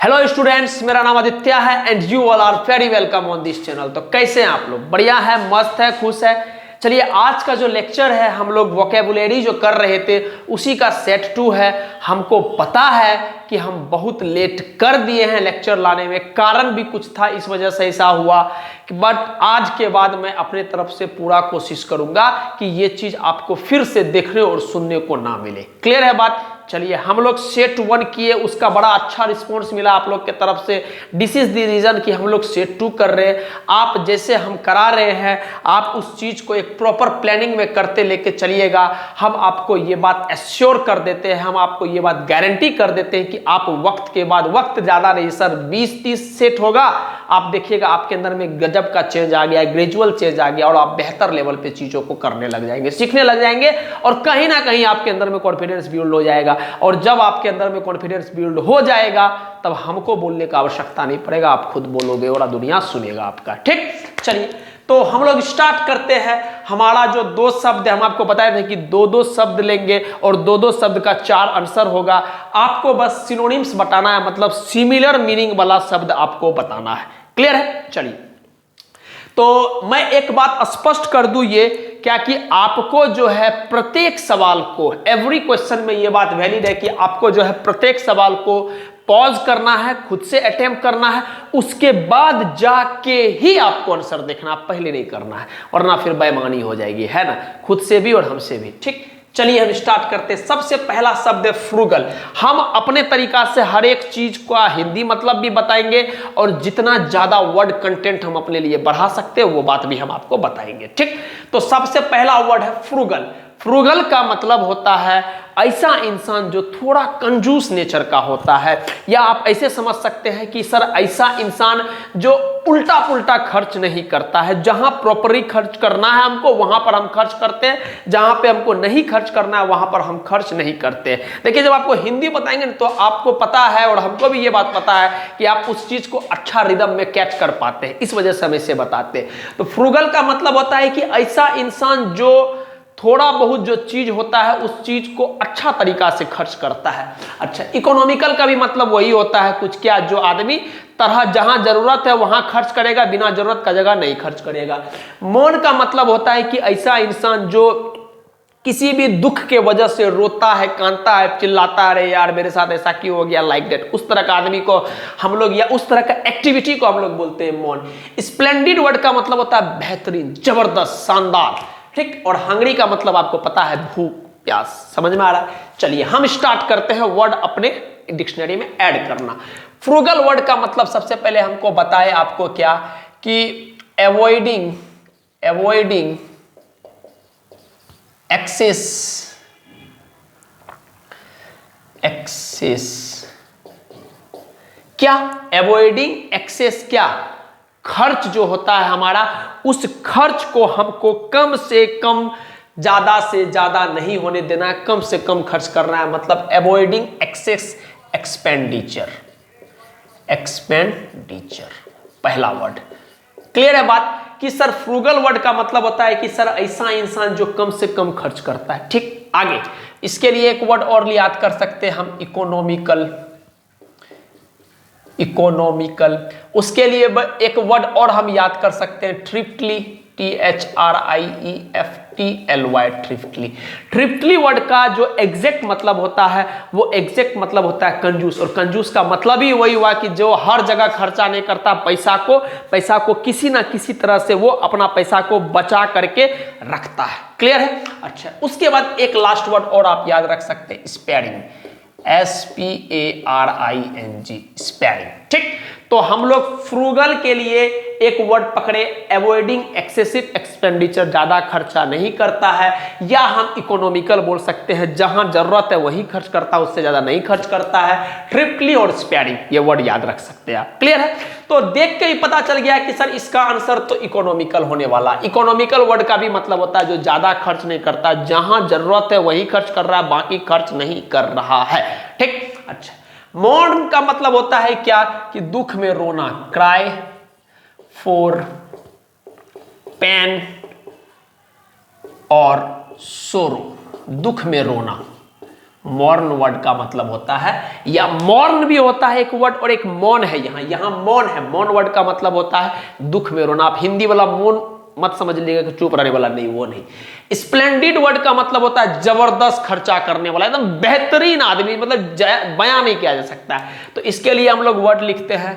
Hello students, मेरा नाम आदित्य है and you all are very welcome on this channel. तो कैसे हैं आप लोग? बढ़िया है, मस्त है, खुश है। चलिए, आज का जो लेक्चर है हम लोग वोकेबुलरी जो कर रहे थे उसी का सेट 2 है। हमको पता है कि हम बहुत लेट कर दिए हैं लेक्चर लाने में, कारण भी कुछ था, इस वजह से ऐसा हुआ। बट आज के बाद मैं अपने तरफ से पूरा कोशिश करूंगा कि ये चीज आपको फिर से देखने और सुनने को ना मिले। क्लियर है बात? चलिए, हम लोग सेट 1 किए, उसका बड़ा अच्छा रिस्पॉन्स मिला आप लोग के तरफ से। दिस इज द रीजन कि हम लोग सेट 2 कर रहे हैं। आप जैसे हम करा रहे हैं, आप उस चीज को एक प्रॉपर प्लानिंग में करते लेके चलिएगा। हम आपको ये बात एश्योर कर देते हैं, हम आपको ये बात गारंटी कर देते हैं कि आप वक्त के बाद, वक्त ज्यादा नहीं सर, 20-30 सेट होगा, आप देखिएगा आपके अंदर में गजब का चेंज आ गया, ग्रेजुअल चेंज आ गया और आप बेहतर लेवल पे चीजों को करने लग जाएंगे, सीखने लग जाएंगे और कहीं ना कहीं आपके अंदर में कॉन्फिडेंस बिल्ड हो जाएगा। और जब आपके अंदर में कॉन्फिडेंस बिल्ड हो जाएगा तब हमको बोलने का आवश्यकता नहीं पड़ेगा, आप खुद बोलोगे और दुनिया सुनेगा आपका। ठीक, चलिए तो हम लोग स्टार्ट करते हैं। हमारा जो 2 शब्द है, हम आपको बताए थे कि 2-2 शब्द लेंगे और 2-2 शब्द का 4 आंसर होगा। आपको बस सिनोनिम्स बताना है, मतलब सिमिलर मीनिंग वाला शब्द आपको बताना है। क्लियर है? चलिए, तो मैं एक बात स्पष्ट कर दूं, ये क्या कि आपको जो है प्रत्येक सवाल को, एवरी क्वेश्चन में ये बात वैलिड है कि आपको जो है प्रत्येक सवाल को पॉज करना है, खुद से अटेम्प्ट करना है, उसके बाद जाके ही आपको आंसर देखना, आप पहले नहीं करना है, वरना फिर बेईमानी हो जाएगी, है ना, खुद से भी और हमसे भी। ठीक, चलिए हम स्टार्ट करते हैं। सबसे पहला शब्द है फ्रूगल। हम अपने तरीका से हर एक चीज का हिंदी मतलब भी बताएंगे और जितना ज्यादा वर्ड कंटेंट हम अपने लिए बढ़ा सकते हैं वो बात भी हम आपको बताएंगे। ठीक, तो सबसे पहला वर्ड है फ्रूगल। फ्रूगल का मतलब होता है ऐसा इंसान जो थोड़ा कंजूस नेचर का होता है, या आप ऐसे समझ सकते हैं कि सर ऐसा इंसान जो उल्टा पुल्टा खर्च नहीं करता है। जहां प्रॉपरली खर्च करना है हमको वहां पर हम खर्च करते हैं, जहां पे हमको नहीं खर्च करना है वहां पर हम खर्च नहीं करते। देखिए, जब आपको हिंदी बताएंगे तो आपको पता है और हमको भी ये बात पता है कि आप उस चीज को अच्छा रिदम में कैच कर पाते हैं, इस वजह से हम इसे बताते हैं। तो फ्रूगल का मतलब होता है कि ऐसा इंसान जो थोड़ा बहुत जो चीज होता है उस चीज को अच्छा तरीका से खर्च करता है। अच्छा, इकोनॉमिकल का भी मतलब वही होता है कुछ, क्या जो आदमी तरह जहां जरूरत है वहां खर्च करेगा, बिना जरूरत का जगह नहीं खर्च करेगा। मौन का मतलब होता है कि ऐसा इंसान जो किसी भी दुख के वजह से रोता है, कांदता है, चिल्लाता है, अरे यार मेरे साथ ऐसा क्यों हो गया, लाइक दैट, उस तरह का आदमी को हम लोग, या उस तरह का एक्टिविटी को हम लोग बोलते हैं मौन। स्प्लेंडिड वर्ड का मतलब होता है बेहतरीन, जबरदस्त, शानदार। ठीक, और हंगरी का मतलब आपको पता है भूख, प्यास। समझ में आ रहा है? चलिए हम स्टार्ट करते हैं वर्ड अपने डिक्शनरी में ऐड करना। फ्रूगल वर्ड का मतलब सबसे पहले हमको बताए आपको क्या कि अवॉइडिंग एक्सेस क्या? अवॉइडिंग एक्सेस क्या? खर्च जो होता है हमारा, उस खर्च को हमको कम से कम, ज्यादा से ज्यादा नहीं होने देना है, कम से कम खर्च करना है, मतलब अवॉइडिंग एक्सेस एक्सपेंडिचर। पहला वर्ड। क्लियर है बात कि सर फ्रूगल वर्ड का मतलब होता है कि सर ऐसा इंसान जो कम से कम खर्च करता है। ठीक, आगे इसके लिए एक वर्ड और याद कर सकते हैं हम, इकोनॉमिकल। उसके लिए एक वर्ड और हम याद कर सकते हैं, थ्रिफ्टली, थ्रिफ्टली। थ्रिफ्टली वर्ड का जो एग्जैक्ट मतलब होता है वो एग्जैक्ट मतलब होता है कंजूस, और कंजूस का मतलब ही वही हुआ कि जो हर जगह खर्चा नहीं करता, पैसा को किसी ना किसी तरह से वो अपना पैसा को बचा करके रखता है। क्लियर है? अच्छा, उसके बाद एक लास्ट वर्ड और आप याद रख सकते हैं, स्पेयरिंग, SPARING, स्पेयरिंग। ठीक, तो हम लोग फ्रूगल के लिए एक वर्ड पकड़े, अवॉइडिंग एक्सेसिव एक्सपेंडिचर, ज्यादा खर्चा नहीं करता है, या हम इकोनॉमिकल बोल सकते हैं, जहां जरूरत है वही खर्च करता है, उससे ज्यादा नहीं खर्च करता है। थ्रिफ्टली और स्पेयरिंग, ये वर्ड याद रख सकते हैं आप। क्लियर है? तो देख के ही पता चल गया कि सर इसका आंसर तो इकोनॉमिकल होने वाला। इकोनॉमिकल वर्ड का भी मतलब होता है जो ज्यादा खर्च नहीं करता, जहां जरूरत है वही खर्च कर रहा है, बाकी खर्च नहीं कर रहा है। ठीक, अच्छा, मौन का मतलब होता है क्या कि दुख में रोना, क्राई फॉर पेन और सोरो, दुख में रोना, मॉर्न वर्ड का मतलब होता है, या मॉर्न भी होता है एक वर्ड और एक मौन है। यहां मौन है। मौन वर्ड का मतलब होता है दुख में रोना। आप हिंदी वाला मौन मत समझ लीजिएगा कि चुप रहने वाला, नहीं, वो नहीं। स्प्लेंडिड वर्ड का मतलब होता है जबरदस्त खर्चा करने वाला, एकदम बेहतरीन आदमी, मतलब बयां नहीं किया जा सकता है। तो इसके लिए हम लोग वर्ड लिखते हैं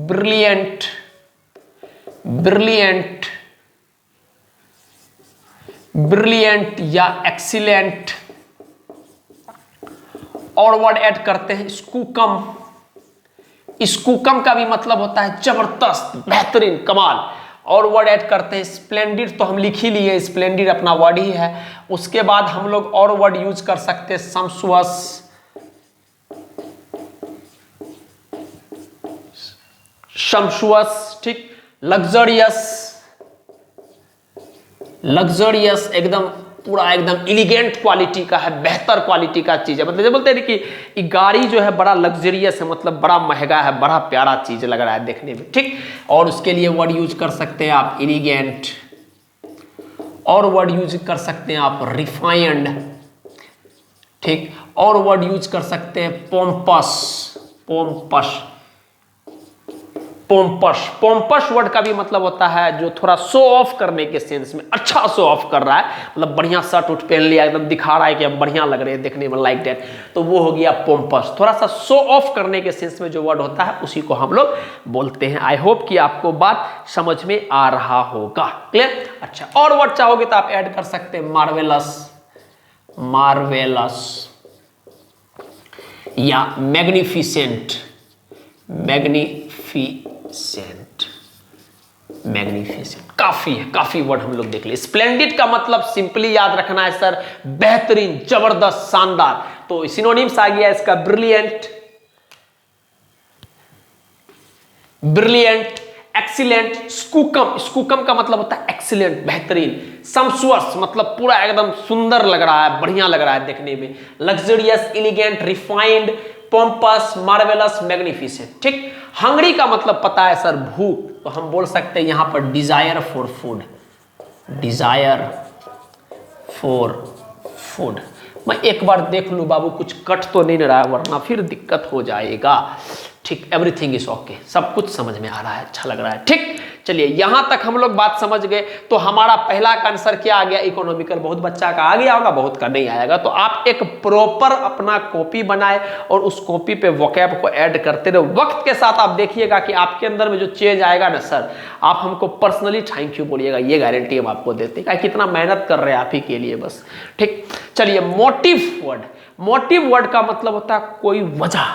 ब्रिलियंट, ब्रिलियंट, ब्रिलियंट या एक्सीलेंट। और वर्ड ऐड करते हैं स्कूकम। स्कूकम का भी मतलब होता है जबरदस्त, बेहतरीन, कमाल। और वर्ड ऐड करते हैं स्प्लेंडिड, तो हम लिख ही लिए, स्प्लेंडिड अपना वर्ड ही है। उसके बाद हम लोग और वर्ड यूज कर सकते हैं सम्सुअस, सम्सुअस, ठीक, लग्जरियस, लग्जरियस एकदम पूरा एकदम एलिगेंट क्वालिटी का है, बेहतर क्वालिटी का चीज है। मतलब बोलते हैं कि गाड़ी जो है बड़ा लग्जरियस है, मतलब बड़ा महंगा है, बड़ा प्यारा चीज लग रहा है देखने में, ठीक। और उसके लिए वर्ड यूज कर सकते हैं आप एलिगेंट, और वर्ड यूज कर सकते हैं आप रिफाइंड, ठीक। और वर्ड यूज कर सकते हैं पोम्पस, पोम्पस, पोम्पस। पोम्पस वर्ड का भी मतलब होता है जो थोड़ा शो ऑफ करने के सेंस में, अच्छा शो ऑफ कर रहा है, मतलब बढ़िया शर्ट उठ पहन लिया, एकदम दिखा रहा है कि हम बढ़िया लग रहे हैं देखने में, लाइक दैट, तो वो हो गया पोम्पस। थोड़ा सा शो ऑफ करने के सेंस में जो वर्ड होता है उसी को हम लोग बोलते हैं। आई होप कि आपको बात समझ में आ रहा होगा, क्लियर। अच्छा, और वर्ड चाहोगे तो आप ऐड कर सकते हैं मार्वेलस, मार्वेलस, या मैग्निफिसेंट, मैग्निफिसेंट, मैग्निफिसेंट। काफी है, काफी वर्ड हम लोग देख ले। स्प्लेंडिड का मतलब सिंपली याद रखना है सर, बेहतरीन, जबरदस्त, शानदार। तो सिनोनिम्स आ गया इसका ब्रिलियंट, ब्रिलियंट, एक्सीलेंट, स्कूकम। स्कूकम का मतलब होता है एक्सीलेंट, बेहतरीन। सम्सुअस मतलब पूरा एकदम सुंदर लग रहा है, बढ़िया लग रहा है देखने में। Luxurious, elegant, refined, pompous, marvellous, magnificent, ठीक। हंग्री का मतलब पता है सर, भूख, तो हम बोल सकते हैं यहां पर desire for food, desire for food. मैं एक बार देख लूं बाबू, कुछ कट तो नहीं रहा है, वरना फिर दिक्कत हो जाएगा, ठीक। एवरीथिंग इज ओके, सब कुछ समझ में आ रहा है, अच्छा लग रहा है, ठीक। चलिए यहां तक हम लोग बात समझ गए। तो हमारा पहला का आंसर क्या आ गया, इकोनॉमिकल। बहुत बच्चा का आ गया होगा, बहुत का नहीं आएगा। तो आप एक प्रॉपर अपना कॉपी बनाए और उस कॉपी पे वोकैब को ऐड करते रहो। वक्त के साथ आप देखिएगा कि आपके अंदर में जो चेंज आएगा ना सर, आप हमको पर्सनली थैंक यू बोलिएगा, ये गारंटी हम आपको देते हैं। कितना मेहनत कर रहे हैं आप ही के लिए बस, ठीक। चलिए मोटिव वर्ड, मोटिव वर्ड का मतलब होता है कोई वजह।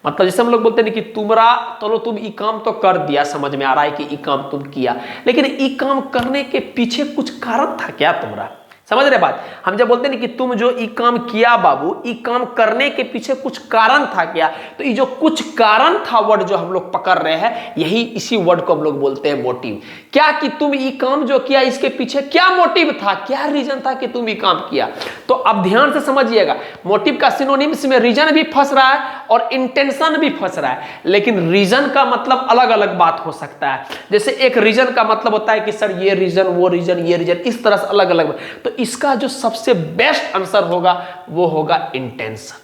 मतलब जैसे हम लोग बोलते हैं कि तुम्हारा, चलो तुम ई काम तो कर दिया, समझ में आ रहा है कि ई काम तुम किया, लेकिन ई काम करने के पीछे कुछ कारण था क्या तुम्हारा, समझ रहे बात। हम जब बोलते हैं कि तुम जो ई काम किया बाबू, ई काम करने के पीछे कुछ कारण था क्या, तो ये जो कुछ कारण था वर्ड जो हम लोग पकड़ रहे हैं, यही इसी वर्ड को हम लोग बोलते हैं मोटिव। क्या कि तुम ई काम जो किया, इसके पीछे क्या मोटिव था, क्या रीजन था कि तुम ई काम किया। तो अब ध्यान से समझिएगा, मोटिव का सिनोनिम्स में रीजन भी फंस रहा है और इंटेंशन भी फंस रहा है, लेकिन रीजन का मतलब अलग अलग बात हो सकता है। जैसे एक रीजन का मतलब होता है कि सर ये रीजन, वो रीजन, ये रीजन, इस तरह से अलग अलग। तो इसका जो सबसे बेस्ट आंसर होगा वो होगा इंटेंशन।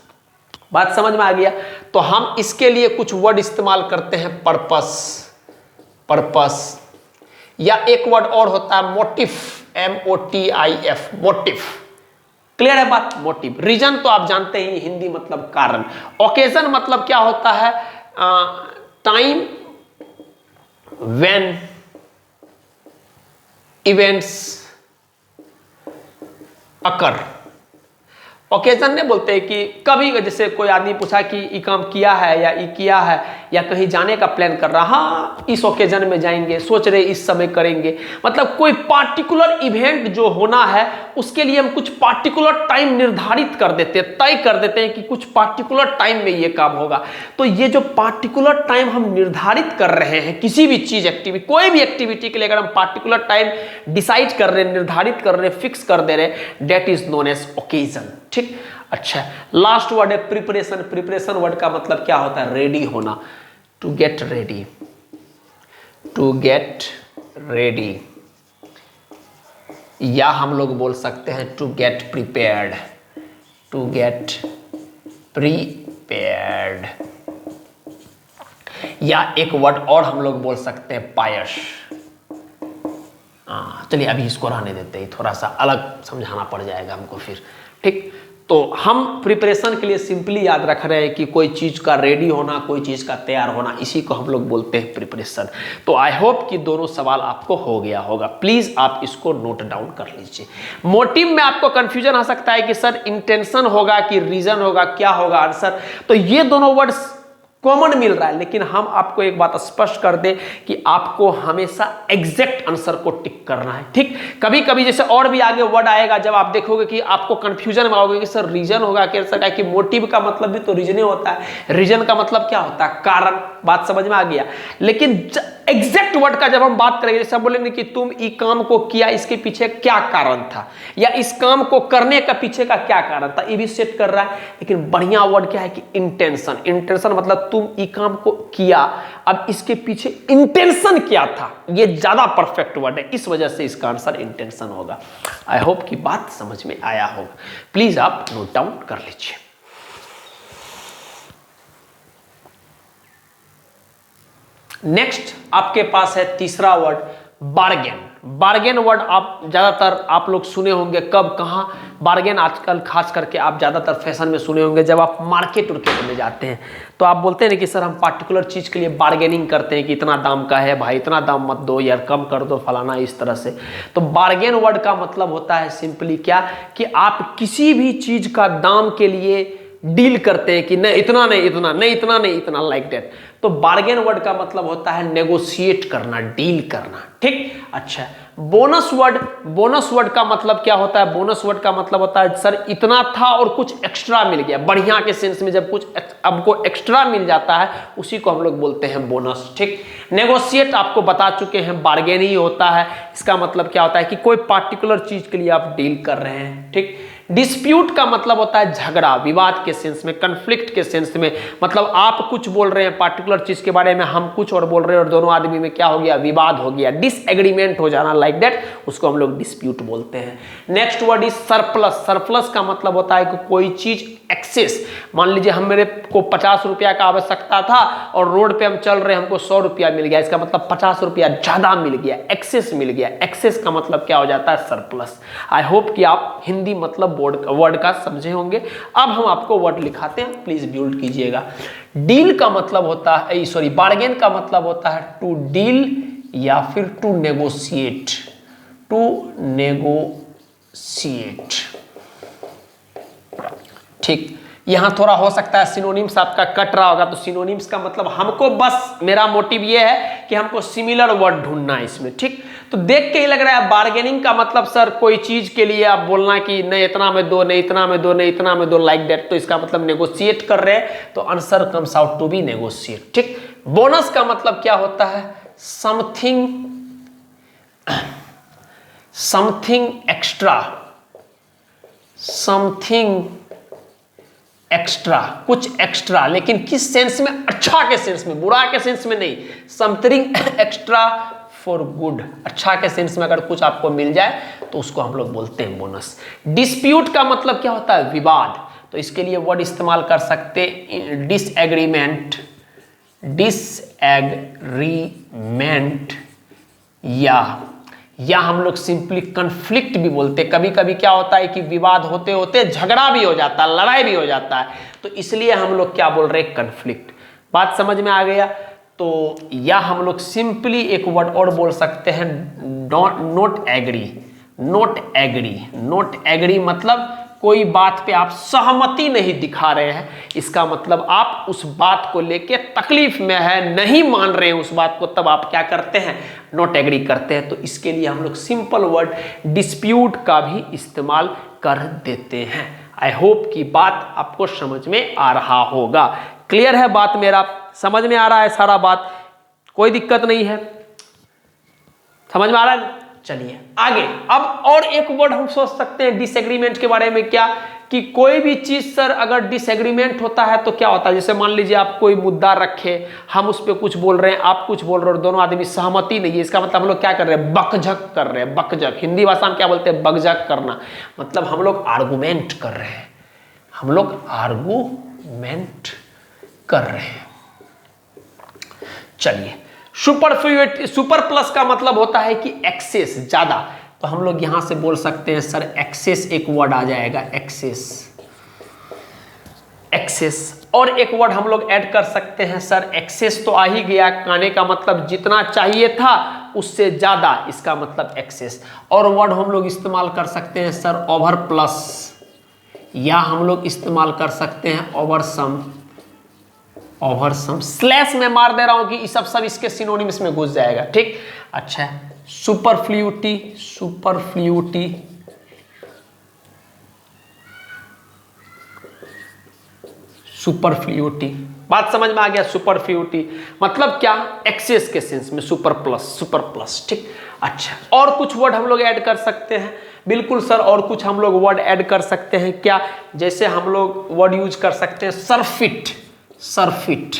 बात समझ में आ गया। तो हम इसके लिए कुछ वर्ड इस्तेमाल करते हैं, पर्पस, पर्पस, या एक वर्ड और होता है मोटिव, MOTIF, मोटिव। क्लियर है बात। मोटिव, रीजन तो आप जानते ही, हिंदी मतलब कारण। ओकेजन मतलब क्या होता है, time when events occur. Occasion ने बोलते हैं कि कभी, जैसे कोई आदमी पूछा कि ई काम किया है या ई किया है, या कहीं जाने का प्लान कर रहा, हाँ इस ओकेजन में जाएंगे, सोच रहे इस समय करेंगे। मतलब कोई पार्टिकुलर इवेंट जो होना है उसके लिए हम कुछ पार्टिकुलर टाइम निर्धारित कर देते हैं, तय कर देते हैं कि कुछ पार्टिकुलर टाइम में ये काम होगा। तो ये जो पार्टिकुलर टाइम हम निर्धारित कर रहे हैं किसी भी चीज, एक्टिविटी, कोई भी एक्टिविटी के लिए अगर हम पार्टिकुलर टाइम डिसाइड कर रहे हैं, निर्धारित कर रहे हैं, फिक्स कर दे रहे हैं, that is known as occasion, ठीक। अच्छा, लास्ट वर्ड है प्रिपरेशन। प्रिपरेशन वर्ड का मतलब क्या होता है, रेडी होना, to get ready, to get ready, या हम लोग बोल सकते हैं to get prepared, to get prepared. या एक वर्ड और हम लोग बोल सकते हैं पायस। चलिए अभी इसको रहने देते हैं, थोड़ा सा अलग समझाना पड़ जाएगा हमको फिर, ठीक। तो हम प्रिपरेशन के लिए सिंपली याद रख रहे हैं कि कोई चीज़ का रेडी होना, कोई चीज़ का तैयार होना, इसी को हम लोग बोलते हैं प्रिपरेशन। तो आई होप कि दोनों सवाल आपको हो गया होगा। प्लीज़ आप इसको नोट डाउन कर लीजिए। मोटिव में आपको कंफ्यूजन आ सकता है कि सर इंटेंशन होगा कि रीजन होगा, क्या होगा आंसर। तो ये दोनों वर्ड्स कॉमन मिल रहा है, लेकिन हम आपको एक बात स्पष्ट कर दें कि आपको हमेशा एग्जैक्ट आंसर को टिक करना है, ठीक। कभी कभी जैसे और भी आगे वर्ड आएगा, जब आप देखोगे कि आपको कंफ्यूजन में आओगे कि सर रीजन होगा कि आंसर का, कि मोटिव का मतलब भी तो रीजन होता है। रीजन का मतलब क्या होता है? कारण। बात समझ में आ गया। लेकिन एग्जैक्ट वर्ड का जब हम बात करेंगे, जैसे हम बोलेंगे कि तुम इस काम को किया, इसके पीछे क्या कारण था, या इस काम को करने का पीछे का क्या कारण था, ये भी सेट कर रहा है। लेकिन बढ़िया वर्ड क्या है कि इंटेंशन। इंटेंशन मतलब तुम ये काम को किया, अब इसके पीछे इंटेंशन क्या था, ये ज्यादा परफेक्ट वर्ड है, इस वजह से इसका आंसर इंटेंशन होगा। आई होप कि बात समझ में आया होगा। प्लीज आप नोट डाउन कर लीजिए। नेक्स्ट आपके पास है तीसरा वर्ड बार्गेन। बार्गेन वर्ड आप ज्यादातर आप लोग सुने होंगे, कब कहाँ बार्गेन, आजकल खास करके आप ज्यादातर फैशन में सुने होंगे। जब आप मार्केट में जाते हैं तो आप बोलते हैं कि सर हम पार्टिकुलर चीज के लिए बार्गेनिंग करते हैं कि इतना दाम का है भाई, इतना दाम मत दो यार, कम कर दो फलाना, इस तरह से। तो बार्गेन वर्ड का मतलब होता है सिंपली क्या, कि आप किसी भी चीज का दाम के लिए डील करते हैं कि नहीं इतना नहीं इतना, नहीं इतना नहीं इतना, लाइक दैट। तो बार्गेन वर्ड का मतलब होता है नेगोशिएट करना, डील करना, ठीक। अच्छा, बोनस वर्ड। बोनस वर्ड का मतलब क्या होता है? बोनस वर्ड का मतलब होता है सर इतना था और कुछ एक्स्ट्रा मिल गया। बढ़िया के सेंस में जब कुछ आपको एक्स्ट्रा मिल जाता है उसी को हम लोग बोलते हैं बोनस, ठीक। नेगोशिएट आपको बता चुके हैं बार्गेन ही होता है। इसका मतलब क्या होता है कि कोई पार्टिकुलर चीज के लिए आप डील कर रहे हैं, ठीक। डिस्प्यूट का मतलब होता है झगड़ा, विवाद के सेंस में, कन्फ्लिक्ट के सेंस में। मतलब आप कुछ बोल रहे हैं पार्टिकुलर चीज के बारे में, हम कुछ और बोल रहे हैं और दोनों आदमी में क्या हो गया? विवाद हो गया, डिसएग्रीमेंट हो जाना, लाइक दैट, उसको हम लोग डिस्प्यूट बोलते हैं। Next word is surplus. Surplus का मतलब होता है कि कोई चीज एक्सेस, मान लीजिए हम मेरे को 50 रुपया का आवश्यकता था और रोड पे हम चल रहे हैं, हमको 100 रुपया मिल गया, इसका मतलब 50 रुपया ज्यादा मिल गया, एक्सेस मिल गया। एक्सेस का मतलब क्या हो जाता है? सरप्लस। आई होप कि आप हिंदी मतलब वर्ड का समझे होंगे। अब हम आपको वर्ड लिखाते हैं, प्लीज बिल्ड कीजिएगा। डील का मतलब होता है, सॉरी, बार्गेन का मतलब होता है टू डील या फिर टू नेगोशिएट। टू नेगोशिएट, ठीक। यहां थोड़ा हो सकता है सिनोनिम्स आपका कट रहा होगा, तो सिनोनिम्स का मतलब हमको बस, मेरा मोटिव ये है कि हमको सिमिलर वर्ड ढूंढना है इसमें, ठीक। तो देख के ही लग रहा है बार्गेनिंग का मतलब सर कोई चीज के लिए आप बोलना कि नहीं इतना में दो, नहीं इतना में दो, नहीं इतना में दो, लाइक दैट। तो इसका मतलब नेगोशिएट कर रहे हैं, तो answer comes out to be negotiate, ठीक। बोनस का मतलब क्या होता है? समथिंग एक्स्ट्रा, समथिंग एक्स्ट्रा, कुछ एक्स्ट्रा, लेकिन किस सेंस में? अच्छा के सेंस में, बुरा के सेंस में नहीं। समथिंग एक्स्ट्रा फॉर गुड, अच्छा के सेंस में अगर कुछ आपको मिल जाए तो उसको हम लोग बोलते हैं बोनस। डिस्प्यूट का मतलब क्या होता है? विवाद। तो इसके लिए वर्ड इस्तेमाल कर सकते हैं डिसएग्रीमेंट, डिसएग्रीमेंट, या हम लोग सिंपली कन्फ्लिक्ट भी बोलते हैं। कभी कभी क्या होता है कि विवाद होते होते झगड़ा भी हो जाता है, लड़ाई भी हो जाता है, तो इसलिए हम लोग क्या बोल रहे हैं? कन्फ्लिक्ट। बात समझ में आ गया? तो या हम लोग सिंपली एक वर्ड और बोल सकते हैं not agree. Not agree, not agree मतलब कोई बात पे आप सहमति नहीं दिखा रहे हैं, इसका मतलब आप उस बात को लेके तकलीफ में है, नहीं मान रहे हैं उस बात को, तब आप क्या करते हैं? नॉट एग्री करते हैं। तो इसके लिए हम लोग सिंपल वर्ड डिस्प्यूट का भी इस्तेमाल कर देते हैं। आई होप कि बात आपको समझ में आ रहा होगा। क्लियर है बात? मेरा समझ में आ रहा है सारा बात, कोई दिक्कत नहीं है, समझ में आ रहा है? चलिए आगे। अब और एक वर्ड हम सोच सकते हैं डिसएग्रीमेंट के बारे में, क्या कि कोई भी चीज सर अगर डिसएग्रीमेंट होता है तो क्या होता है? जैसे मान लीजिए आप कोई मुद्दा रखे, हम उस पर कुछ बोल रहे हैं, आप कुछ बोल रहे हो, दोनों आदमी सहमति नहीं है, इसका मतलब हम लोग क्या कर रहे हैं? बकझक कर रहे हैं। बकझक हिंदी भाषा में क्या बोलते हैं? बकझक करना, मतलब हम लोग आर्गुमेंट कर रहे हैं, हम लोग आर्गूमेंट कर रहे हैं। चलिए, सुपर प्लस का मतलब होता है कि एक्सेस, ज्यादा। तो हम लोग यहां से बोल सकते हैं सर एक्सेस, एक वर्ड आ जाएगा एक्सेस, एक्सेस। और एक वर्ड हम लोग ऐड कर सकते हैं सर, एक्सेस तो आ ही गया, कहने का मतलब जितना चाहिए था उससे ज्यादा, इसका मतलब एक्सेस। और वर्ड हम लोग इस्तेमाल कर सकते हैं सर ओवर प्लस, या हम लोग इस्तेमाल कर सकते हैं over sum. Over sum slash में मार दे रहा हूं कि ये सब इसके सिनोनिम्स में घुस जाएगा, ठीक। अच्छा, सुपरफ्लूटी, सुपरफ्लूटी, सुपरफ्लूटी, बात समझ में आ गया। सुपरफ्लूटी मतलब क्या, एक्सेस के सेंस में, सुपर प्लस, सुपर प्लस, ठीक। अच्छा, और कुछ वर्ड हम लोग ऐड कर सकते हैं, बिल्कुल सर, और कुछ हम लोग वर्ड ऐड कर सकते हैं क्या, जैसे हम लोग वर्ड यूज कर सकते हैं सरफिट, सरफिट,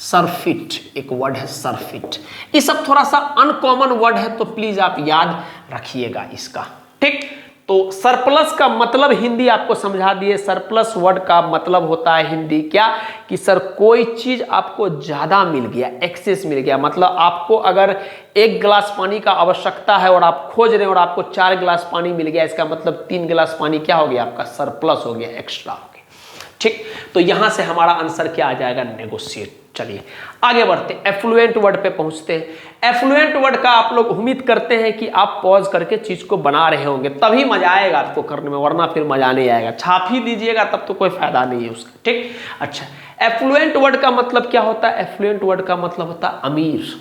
सरफिट एक वर्ड है सरफिट। ये सब थोड़ा सा अनकॉमन वर्ड है, तो प्लीज आप याद रखिएगा इसका, ठीक। तो सरप्लस का मतलब हिंदी आपको समझा दिए। सरप्लस वर्ड का मतलब होता है हिंदी क्या, कि सर कोई चीज आपको ज्यादा मिल गया, एक्सेस मिल गया। मतलब आपको अगर 1 गिलास पानी का आवश्यकता है और आप खोज रहे हैं और आपको 4 गिलास पानी मिल गया, इसका मतलब 3 गिलास पानी क्या हो गया आपका, सरप्लस हो गया, एक्स्ट्रा हो गया, ठीक। तो यहां से हमारा आंसर क्या आ जाएगा, नेगोशिएट। चलिए आगे बढ़ते हैं, एफ्लुएंट वर्ड पे पहुंचते हैं। एफ्लुएंट वर्ड का आप लोग उम्मीद करते हैं कि आप पॉज करके चीज को बना रहे होंगे, तभी मजा आएगा आपको करने में, वरना फिर मजा नहीं आएगा। छाप ही दीजिएगा तब तो कोई फायदा नहीं है उसका, ठीक। अच्छा, एफ्लुएंट वर्ड का मतलब क्या होता है, एफ्लुएंट वर्ड का मतलब होता है अमीर,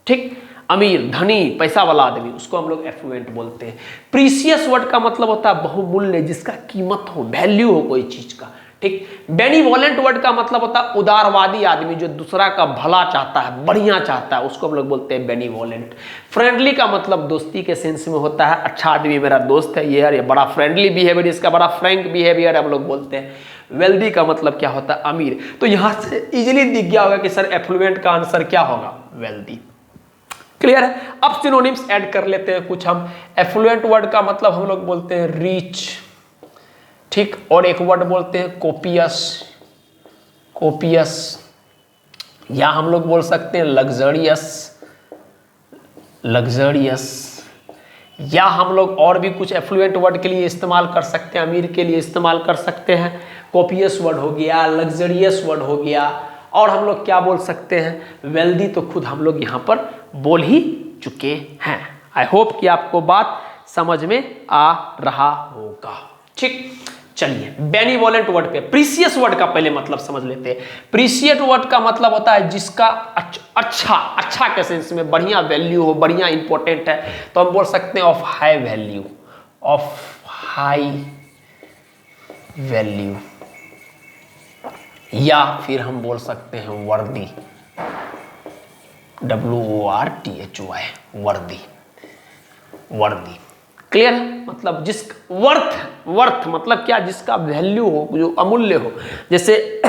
ठीक। अमीर, धनी, पैसा वाला आदमी, उसको हम लोग एफ्लुएंट बोलते हैं। प्रीसियस वर्ड का मतलब होता है बहुमूल्य, जिसका कीमत हो, वैल्यू हो कोई चीज का, ठीक। बेनिवोलेंट वर्ड का मतलब होता है उदारवादी आदमी, जो दूसरा का भला चाहता है, बढ़िया चाहता है, उसको हम लोग बोलते हैं बेनिवोलेंट। फ्रेंडली का मतलब दोस्ती के सेंस में होता है, अच्छा आदमी मेरा दोस्त है, ये बड़ा फ्रेंडली बिहेवियर, इसका बड़ा फ्रैंक बिहेवियर हम लोग बोलते हैं। वेल्दी का मतलब क्या होता है, अमीर। तो यहां से इजिली दिख गया होगा कि सर एफ्लुएंट का आंसर क्या होगा, वेल्दी। क्लियर है। अब सिनोनिम्स ऐड कर लेते हैं कुछ हम। एफ्लुएंट वर्ड का मतलब हम लोग बोलते हैं रिच, ठीक। और एक वर्ड बोलते हैं कोपियस, कोपियस, या हम लोग बोल सकते हैं लग्जरियस, लग्जरियस, या हम लोग और भी कुछ एफ्लुएंट वर्ड के लिए इस्तेमाल कर सकते हैं, अमीर के लिए इस्तेमाल कर सकते हैं। कोपियस वर्ड हो गया, लग्जरियस वर्ड हो गया, और हम लोग क्या बोल सकते हैं, वेल्दी तो खुद हम लोग यहाँ पर बोल ही चुके हैं। आई होप कि आपको बात समझ में आ रहा होगा, ठीक। चलिए बेनिवोलेंट वर्ड पे, प्रीसियस वर्ड का पहले मतलब समझ लेते हैं। प्रीसियस वर्ड का मतलब होता है जिसका अच्छा, अच्छा के सेंस में, बढ़िया वैल्यू हो, बढ़िया इंपॉर्टेंट है, तो हम बोल सकते हैं of high value, of high value, या फिर हम बोल सकते हैं वर्दी, WORTHY, वर्दी, वर्दी। क्लियर है। मतलब जिस वर्थ, वर्थ मतलब क्या, जिसका वैल्यू हो, जो अमूल्य हो। जैसे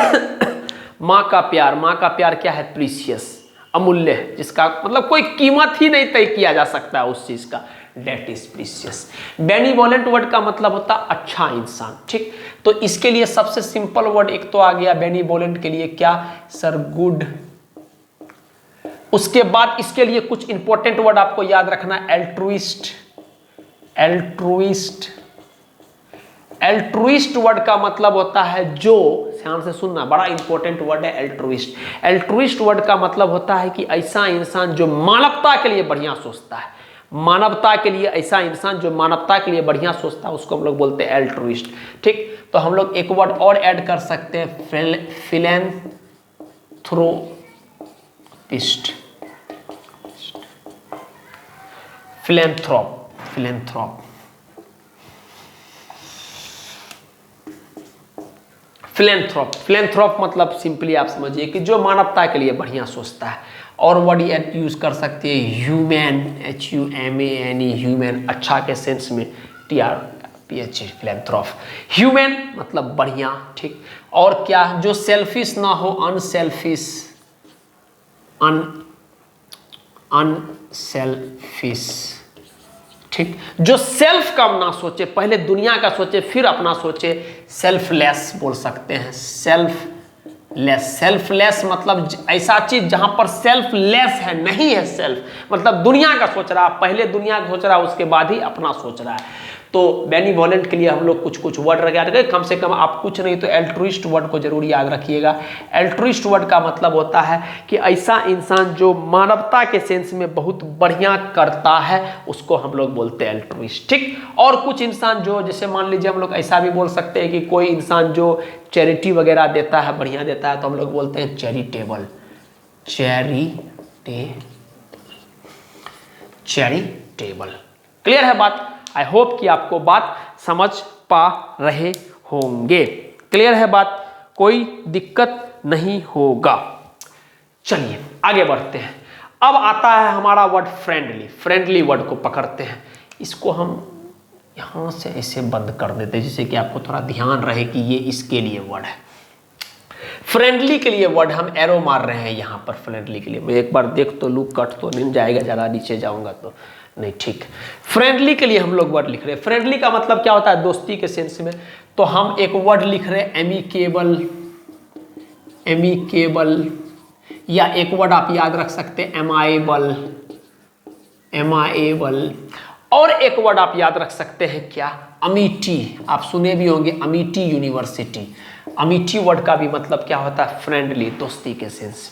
माँ का प्यार, माँ का प्यार क्या है, प्रीसियस, अमूल्य है, जिसका मतलब कोई कीमत ही नहीं तय किया जा सकता है उस चीज का, that is precious. Benevolent word का मतलब होता है अच्छा इंसान, ठीक। तो इसके लिए सबसे सिंपल वर्ड एक तो आ गया बेनिवोलेंट के लिए, क्या सर, गुड। उसके बाद इसके लिए कुछ इंपॉर्टेंट वर्ड आपको याद रखना है, एल्ट्रुइस्ट, एल्ट्रुइस्ट। एल्ट्रुइस्ट वर्ड का मतलब होता है जो, ध्यान से सुनना, बड़ा इंपॉर्टेंट वर्ड है एल्ट्रुइस्ट। एल्ट्रुइस्ट वर्ड का मतलब होता है कि ऐसा इंसान जो मानवता के लिए बढ़िया सोचता है, मानवता के लिए, ऐसा इंसान जो मानवता के लिए बढ़िया सोचता है, उसको हम लोग बोलते हैं एल्ट्रुइस्ट, ठीक। तो हम लोग एक वर्ड और ऐड कर सकते हैं, फिलैंथ्रोपिस्ट, फिलैंथ्रोप, फिलैंथ्रोप, फिलैंथ्रोप। फिलैंथ्रोप मतलब सिंपली आप समझिए कि जो मानवता के लिए बढ़िया सोचता है। और वर्ड यूज कर सकते हैं ह्यूमैन, HUMANE, ह्यूमैन, अच्छा के सेंस में, TRPH, फिलैंथ्रोप। ह्यूमैन मतलब बढ़िया, ठीक। और क्या, जो सेल्फिश ना हो, अनसेल्फिश, अनसेल्फिश, ठीक, जो सेल्फ का ना सोचे, पहले दुनिया का सोचे फिर अपना सोचे, सेल्फलेस बोल सकते हैं। सेल्फलेस मतलब ऐसा चीज जहां पर सेल्फलेस है, नहीं है सेल्फ, मतलब दुनिया का सोच रहा, पहले दुनिया का सोच रहा, उसके बाद ही अपना सोच रहा है। तो बेनिवोलेंट के लिए हम लोग कुछ कुछ वर्ड याद रखें, कम से कम आप कुछ नहीं तो एल्ट्रुइस्ट वर्ड को जरूर याद रखिएगा। एल्ट्रुइस्ट वर्ड का मतलब होता है कि ऐसा इंसान जो मानवता के सेंस में बहुत बढ़िया करता है, उसको हम लोग बोलते हैं एल्ट्रुइस्ट। ठीक, और कुछ इंसान जो, जैसे मान लीजिए हम लोग ऐसा भी बोल सकते हैं कि कोई इंसान जो चैरिटी वगैरह देता है, बढ़िया देता है, तो हम लोग बोलते हैं चैरिटेबल। चैरिटेबल। क्लियर है बात? आई होप कि आपको बात समझ पा रहे होंगे। क्लियर है बात? कोई दिक्कत नहीं होगा। चलिए आगे बढ़ते हैं। अब आता है हमारा वर्ड फ्रेंडली। फ्रेंडली वर्ड को पकड़ते हैं, इसको हम यहां से ऐसे बंद कर देते हैं जिससे कि आपको थोड़ा ध्यान रहे कि ये इसके लिए वर्ड है। फ्रेंडली के लिए वर्ड हम एरो मार रहे हैं यहां पर। फ्रेंडली के लिए मैं एक बार देख तो लू, कट तो नहीं जाएगा, ज़्यादा नीचे जाऊंगा तो नहीं। ठीक, फ्रेंडली के लिए हम लोग वर्ड लिख रहे हैं। फ्रेंडली का मतलब क्या होता है दोस्ती के सेंस में, तो हम एक वर्ड लिख रहे हैं एमिकेबल, या एक वर्ड आप याद रख सकते हैं एमाएबल, और एक वर्ड आप याद रख सकते हैं क्या, अमिटी। आप सुने भी होंगे अमिटी यूनिवर्सिटी। अमिटी वर्ड का भी मतलब क्या होता है, फ्रेंडली, दोस्ती के सेंस।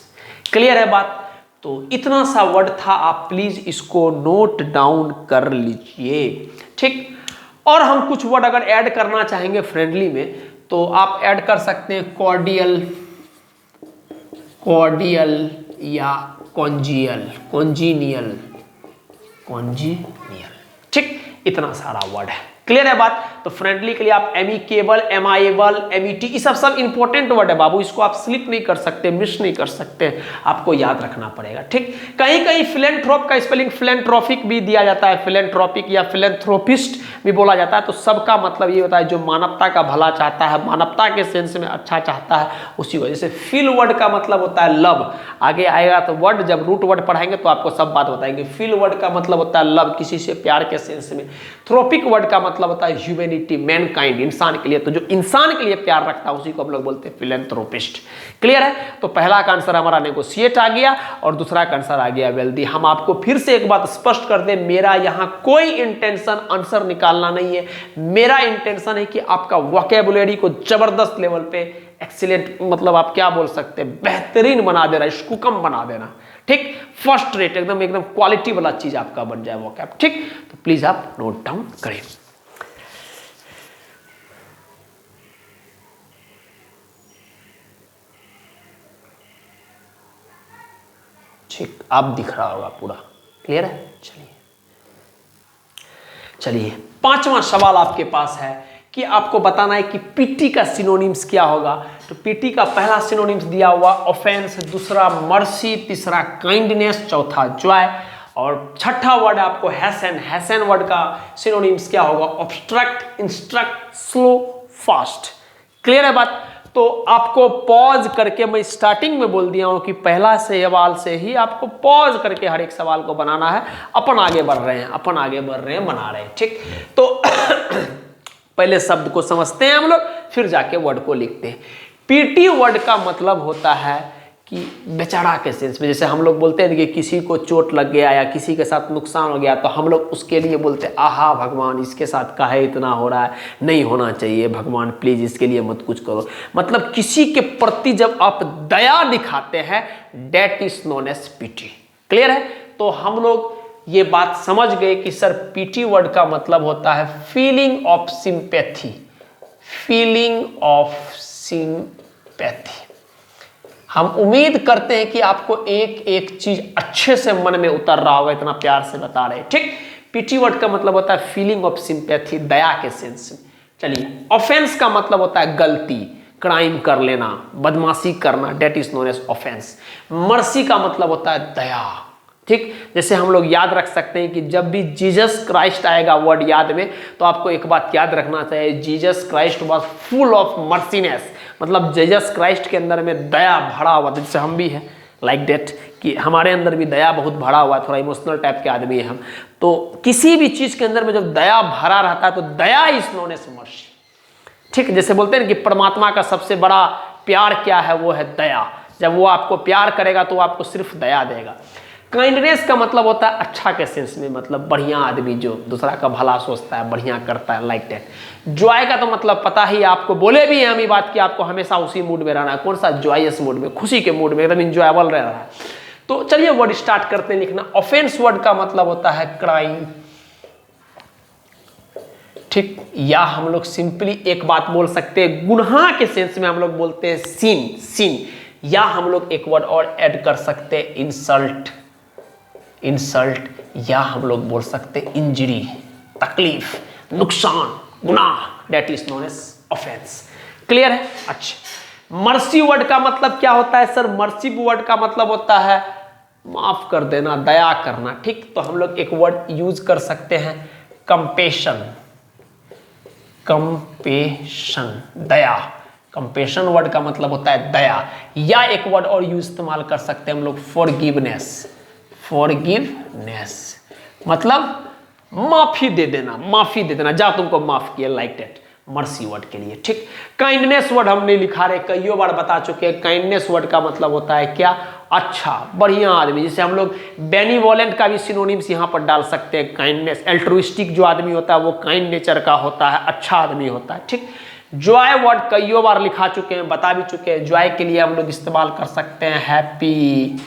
क्लियर है बात? तो इतना सा वर्ड था, आप प्लीज इसको नोट डाउन कर लीजिए। ठीक, और हम कुछ वर्ड अगर ऐड करना चाहेंगे फ्रेंडली में तो आप ऐड कर सकते हैं कॉर्डियल या कॉन्जीनियल। ठीक, इतना सारा वर्ड है। क्लियर है बात? तो फ्रेंडली के लिए आप एमिकेबल, एमाएबल, एमिटी, ये सब इंपॉर्टेंट वर्ड है बाबू, इसको आप स्लिप नहीं कर सकते, मिस नहीं कर सकते, आपको याद रखना पड़ेगा। ठीक, कहीं कहीं फिलेंथ्रोप का स्पेलिंग फिलेंथ्रोपिक भी दिया जाता है, फिलेंथ्रोपिक या फिलेंथ्रोपिस्ट भी बोला जाता है। तो सबका मतलब ये होता है जो मानवता का भला चाहता है, मानवता के सेंस में अच्छा चाहता है, उसी वजह से। फील वर्ड का मतलब होता है लव, आगे आएगा तो वर्ड, जब रूट वर्ड पढ़ाएंगे तो आपको सब बात बताएंगे। फील वर्ड का मतलब होता है लव, किसी से प्यार के सेंस में। थ्रोपिक वर्ड का मतलब होता है ह्यूमैनिटी, मैनकाइंड, इंसान के लिए। तो जो इंसान के लिए प्यार रखता है उसी को हम लोग बोलते हैं फिलेंथ्रोपिस्ट। क्लियर है? तो पहला का आंसर हमारा नेगोशिएट आ गया और दूसरा का आंसर आ गया वेल्दी। हम आपको फिर से एक बात स्पष्ट कर दें, मेरा यहां कोई इंटेंशन आंसर निकालना नहीं है। मेरा इंटेंशन है कि आपका वोकैबुलरी को जबरदस्त लेवल पे, एक्सीलेंट, मतलब आप क्या बोल सकते हैं, बेहतरीन बना देना, स्कूकम बना देना। ठीक, फर्स्ट रेट, एकदम क्वालिटी वाला चीज आपका बन जाए वोकैब। ठीक, तो प्लीज आप नोट डाउन करें। ठीक, आप दिख रहा होगा पूरा। क्लियर है? चलिए पांचवा सवाल आपके पास है कि आपको बताना है कि पीटी का सिनोनिम्स क्या होगा। तो पीटी का पहला सिनोनिम्स दिया हुआ ऑफेंस, दूसरा मर्सी, तीसरा काइंडनेस, चौथा जॉय, और छठा वर्ड आपको हैसन। हैसन वर्ड का सिनोनिम्स क्या होगा, obstruct, instruct, slow, fast. Clear है बात? तो आपको पॉज करके, मैं स्टार्टिंग में बोल दिया हूं कि पहला सवाल से ही आपको पॉज करके हर एक सवाल को बनाना है। अपन आगे बढ़ रहे हैं, बना रहे हैं। ठीक, तो पहले शब्द को समझते हैं हम लोग, फिर जाके वर्ड को लिखते हैं। पीटी वर्ड का मतलब होता है कि बेचारा के सेंस में, जैसे हम लोग बोलते हैं कि किसी को चोट लग गया या किसी के साथ नुकसान हो गया, तो हम लोग उसके लिए बोलते हैं आहा भगवान इसके साथ काहे इतना हो रहा है, नहीं होना चाहिए, भगवान प्लीज इसके लिए मत कुछ करो। मतलब किसी के प्रति जब आप दया दिखाते हैं, that is known as pity. Clear है? तो हम लोग ये बात समझ गए कि सर पीटी वर्ड का मतलब होता है फीलिंग ऑफ सिंपैथी। हम उम्मीद करते हैं कि आपको एक एक चीज अच्छे से मन में उतर रहा होगा, इतना प्यार से बता रहे हैं। ठीक, पीटी वर्ड का मतलब होता है फीलिंग ऑफ सिंपैथी, दया के सेंस में। चलिए, ऑफेंस का मतलब होता है गलती, क्राइम कर लेना, बदमाशी करना, that is known as offence. Mercy का मतलब होता है दया। ठीक, जैसे हम लोग याद रख सकते हैं कि जब भी जीसस क्राइस्ट आएगा वर्ड याद में, तो आपको एक बात याद रखना चाहिए, Jesus Christ was full of merciness, मतलब जीसस क्राइस्ट के अंदर में दया भरा हुआ, जैसे हम भी हैं, लाइक दैट कि हमारे अंदर भी दया बहुत भरा हुआ है, थोड़ा इमोशनल टाइप के आदमी है हम। तो किसी भी चीज के अंदर में जब दया भरा रहता है तो दया इज नोन एज मर्सी। ठीक, जैसे बोलते हैं कि परमात्मा का सबसे बड़ा प्यार क्या है, वो है दया। जब वो आपको प्यार करेगा तो वो आपको सिर्फ दया देगा। काइंडनेस का मतलब होता है अच्छा के सेंस में, मतलब बढ़िया आदमी जो दूसरा का भला सोचता है, बढ़िया करता है, लाइक दैट। जॉय का तो मतलब पता ही आपको, बोले भी हैं हम ये बात कि आपको हमेशा उसी मूड में रहना है। कौन सा? जॉयस मूड में, खुशी के मूड में, एकदम इंजॉयबल रह रहा है। तो चलिए वर्ड स्टार्ट करते हैं लिखना। ऑफेंस वर्ड का मतलब होता है क्राइम। ठीक, या हम लोग सिंपली एक बात बोल सकते हैं, गुनाह के सेंस में हम लोग बोलते हैं सिन, सिन। या हम लोग एक वर्ड और ऐड कर सकते हैं इंसल्ट, इंसल्ट। या हम लोग बोल सकते हैं इंजरी, तकलीफ, नुकसान, गुनाह, that is known as offence. Clear है? अच्छा, मर्सी वर्ड का मतलब क्या होता है सर? मर्सी वर्ड का मतलब होता है माफ कर देना, दया करना। ठीक, तो हम लोग एक वर्ड यूज कर सकते हैं कंपेशन, कंपेशन, दया। कंपेशन वर्ड का मतलब होता है दया। या एक वर्ड और यूज इस्तेमाल कर सकते हैं हम लोग फॉरगिवनेस, फॉरगिवनेस मतलब माफी दे देना, माफी दे देना, जा तुमको माफ किया, लाइक दैट, मर्सी वर्ड के लिए। ठीक, काइंडनेस वर्ड हमने लिखा रहे, कई बार बता चुके हैं। काइंडनेस वर्ड का मतलब होता है क्या? अच्छा, बढ़िया आदमी। जैसे हम लोग बेनिवोलेंट का भी सिनोनिम्स यहाँ पर डाल सकते हैं, काइंडनेस। एल्ट्रुइस्टिक जो आदमी होता है वो काइंड नेचर का होता है, अच्छा आदमी होता है। ठीक, जॉय वर्ड कई बार लिखा चुके हैं, बता भी चुके हैं। जॉय के लिए हम लोग इस्तेमाल कर सकते हैं हैप्पी,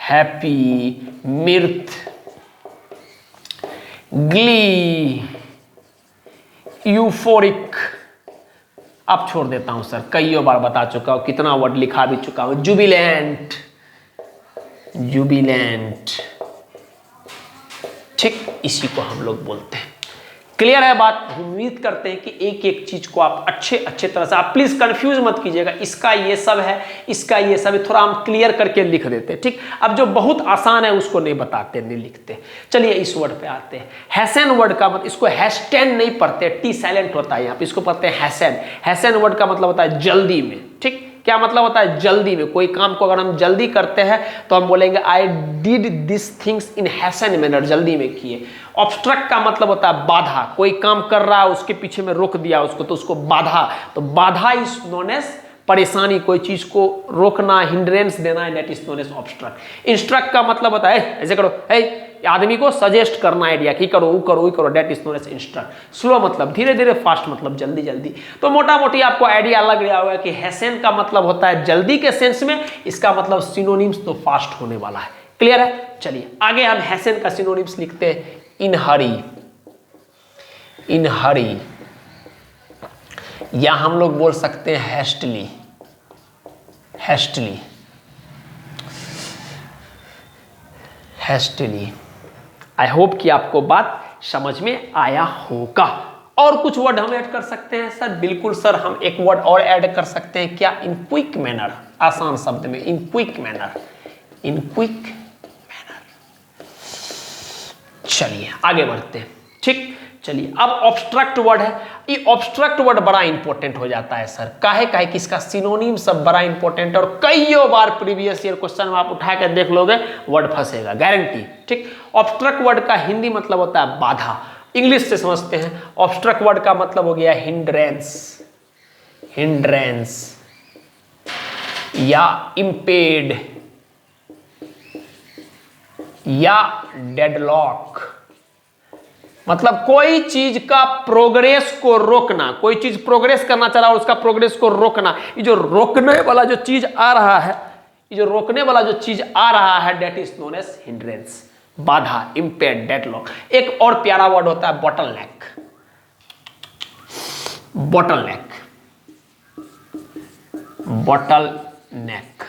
हैप्पी, मिर्थ, ग्ली, यूफोरिक। अब छोड़ देता हूं सर, कई बार बता चुका हूं, कितना वर्ड लिखा भी चुका हूं। जुबिलेंट, जुबिलेंट। ठीक, इसी को हम लोग बोलते हैं। क्लियर है बात? उम्मीद करते हैं कि एक एक चीज को आप अच्छे तरह से, आप प्लीज कंफ्यूज मत कीजिएगा, इसका ये सब है, इसका ये सब है, थोड़ा हम क्लियर करके लिख देते हैं। ठीक, अब जो बहुत आसान है उसको नहीं बताते, नहीं लिखते। चलिए इस वर्ड पे आते हैं। हैसन वर्ड का मतलब, इसको हैस्टेन नहीं पढ़ते, टी साइलेंट होता है यहाँ पे, इसको पढ़ते हैं हैसन। हैसन वर्ड का मतलब होता है जल्दी में। ठीक, क्या मतलब होता है? जल्दी में। कोई काम को अगर हम जल्दी करते हैं तो हम बोलेंगे I did this things in Hesson manner, जल्दी में किए। ऑब्स्ट्रक्ट का मतलब होता है बाधा, कोई काम कर रहा है उसके पीछे में रोक दिया उसको, तो उसको बाधा। तो बाधा इज नोन एज परेशानी, कोई चीज को रोकना, हिंड्रेंस देना, that is known as obstruct. Instruct का मतलब होता है ऐसे करो, आदमी को सजेस्ट करना आइडिया कि करो, वो करो, वो करो, that is known as instruct. Slow मतलब धीरे धीरे, फास्ट मतलब जल्दी जल्दी। तो मोटा मोटी आपको आइडिया लग गया होगा कि हैसन का मतलब होता है जल्दी के सेंस में, इसका मतलब सिनोनिम्स तो फास्ट होने वाला है। क्लियर है? चलिए आगे हम हैसन का सिनोनिम्स लिखते हैं। इन हरी, इन हरी। या हम लोग बोल सकते हैं हैस्टली, हैस्टली, हैस्टली। आई होप कि आपको बात समझ में आया होगा। और कुछ वर्ड हम ऐड कर सकते हैं सर? बिल्कुल सर, हम एक वर्ड और ऐड कर सकते हैं। क्या? इन क्विक मैनर, आसान शब्द में, in quick manner, in quick manner. चलिए आगे बढ़ते हैं। ठीक, चलिए अब ऑब्स्ट्रक्ट वर्ड है। ये ऑब्स्ट्रक्ट वर्ड बड़ा इंपॉर्टेंट हो जाता है सर। काहे काहे कि इसका सिनोनिम सब बड़ा इंपॉर्टेंट है, और कई बार प्रीवियस ईयर क्वेश्चन में आप उठा कर देख लोगे, वर्ड फंसेगा, गारंटी। ठीक, ऑब्स्ट्रक्ट वर्ड का हिंदी मतलब होता है बाधा। इंग्लिश से समझते हैं। ऑब्स्ट्रक्ट वर्ड का मतलब हो गया हिंड्रेंस, हिंड्रेंस, या इम्पेड, या डेडलॉक। मतलब कोई चीज का प्रोग्रेस को रोकना, कोई चीज प्रोग्रेस करना चला और उसका प्रोग्रेस को रोकना। ये जो रोकने वाला जो चीज आ रहा है, ये जो रोकने वाला जो चीज आ रहा है, that is known as hindrance, बाधा, इम्पेड, डेडलॉक। एक और प्यारा वर्ड होता है bottle neck, bottle neck, bottle neck,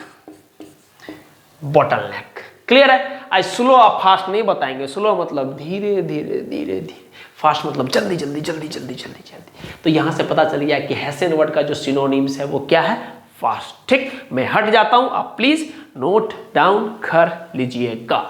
bottle neck. Clear है? आज स्लो और फास्ट नहीं बताएंगे। स्लो मतलब धीरे धीरे धीरे धीरे, फास्ट मतलब जल्दी जल्दी जल्दी जल्दी जल्दी जल्दी। तो यहां से पता चल गया कि हैसन वर्ड का जो सिनोनिम्स है वो क्या है? फास्ट। ठीक, मैं हट जाता हूं, आप प्लीज नोट डाउन कर लीजिएगा।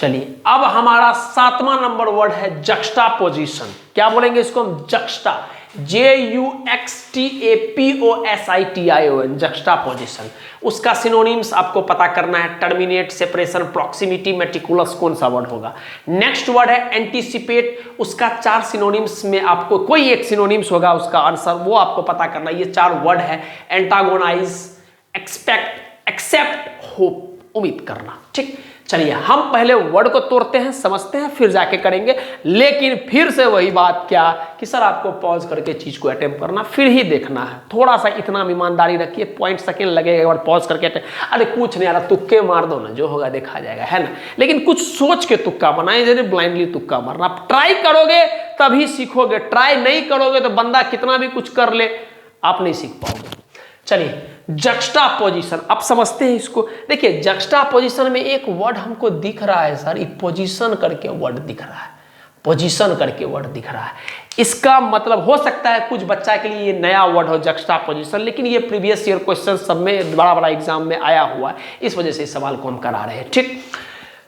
चलिए अब हमारा 7वां नंबर वर्ड है जक्स्टापोजिशन। क्या बोलेंगे इसको हम? Juxta, JUXTAPOSITION, जक्स्टापोजिशन। उसका सिनोनिम्स आपको पता करना है, टर्मिनेट, सेपरेशन, प्रॉक्सिमिटी, मेटिकुलस, कौन सा वर्ड होगा। नेक्स्ट वर्ड है एंटीसिपेट। उसका 4 सिनोनिम्स में आपको कोई एक सिनोनिम्स होगा उसका आंसर, वो आपको पता करना। ये 4 वर्ड है, एंटागोनाइज, एक्सपेक्ट, एक्सेप्ट, होप, उम्मीद करना। ठीक, चलिए हम पहले वर्ड को तोड़ते हैं, समझते हैं, फिर जाके करेंगे। लेकिन फिर से वही बात क्या कि सर आपको पॉज करके चीज को अटेम्प्ट करना, फिर ही देखना है। थोड़ा सा इतना ईमानदारी रखिए, पॉइंट सेकंड लगेगा, एक बार पॉज करके अरे कुछ नहीं आ रहा, तुक्के मार दो ना, जो होगा देखा जाएगा, है ना। लेकिन कुछ सोच के तुक्का बनाए, जैसे ब्लाइंडली तुक्का मारना। आप ट्राई करोगे तभी सीखोगे, ट्राई नहीं करोगे तो बंदा कितना भी कुछ कर ले आप नहीं सीख पाओगे। चलिए जक्स्टापोजिशन, अब समझते हैं इसको। देखिए जक्स्टापोजिशन में एक वर्ड हमको दिख रहा है सर, ये पोजीशन करके वर्ड दिख रहा है, पोजीशन करके वर्ड दिख रहा है। इसका मतलब हो सकता है कुछ बच्चा के लिए ये नया वर्ड हो जक्स्टापोजिशन, लेकिन ये प्रीवियस ईयर क्वेश्चन सब में बड़ा बड़ा एग्जाम में आया हुआ है, इस वजह से इस सवाल को हम करा रहे हैं। ठीक,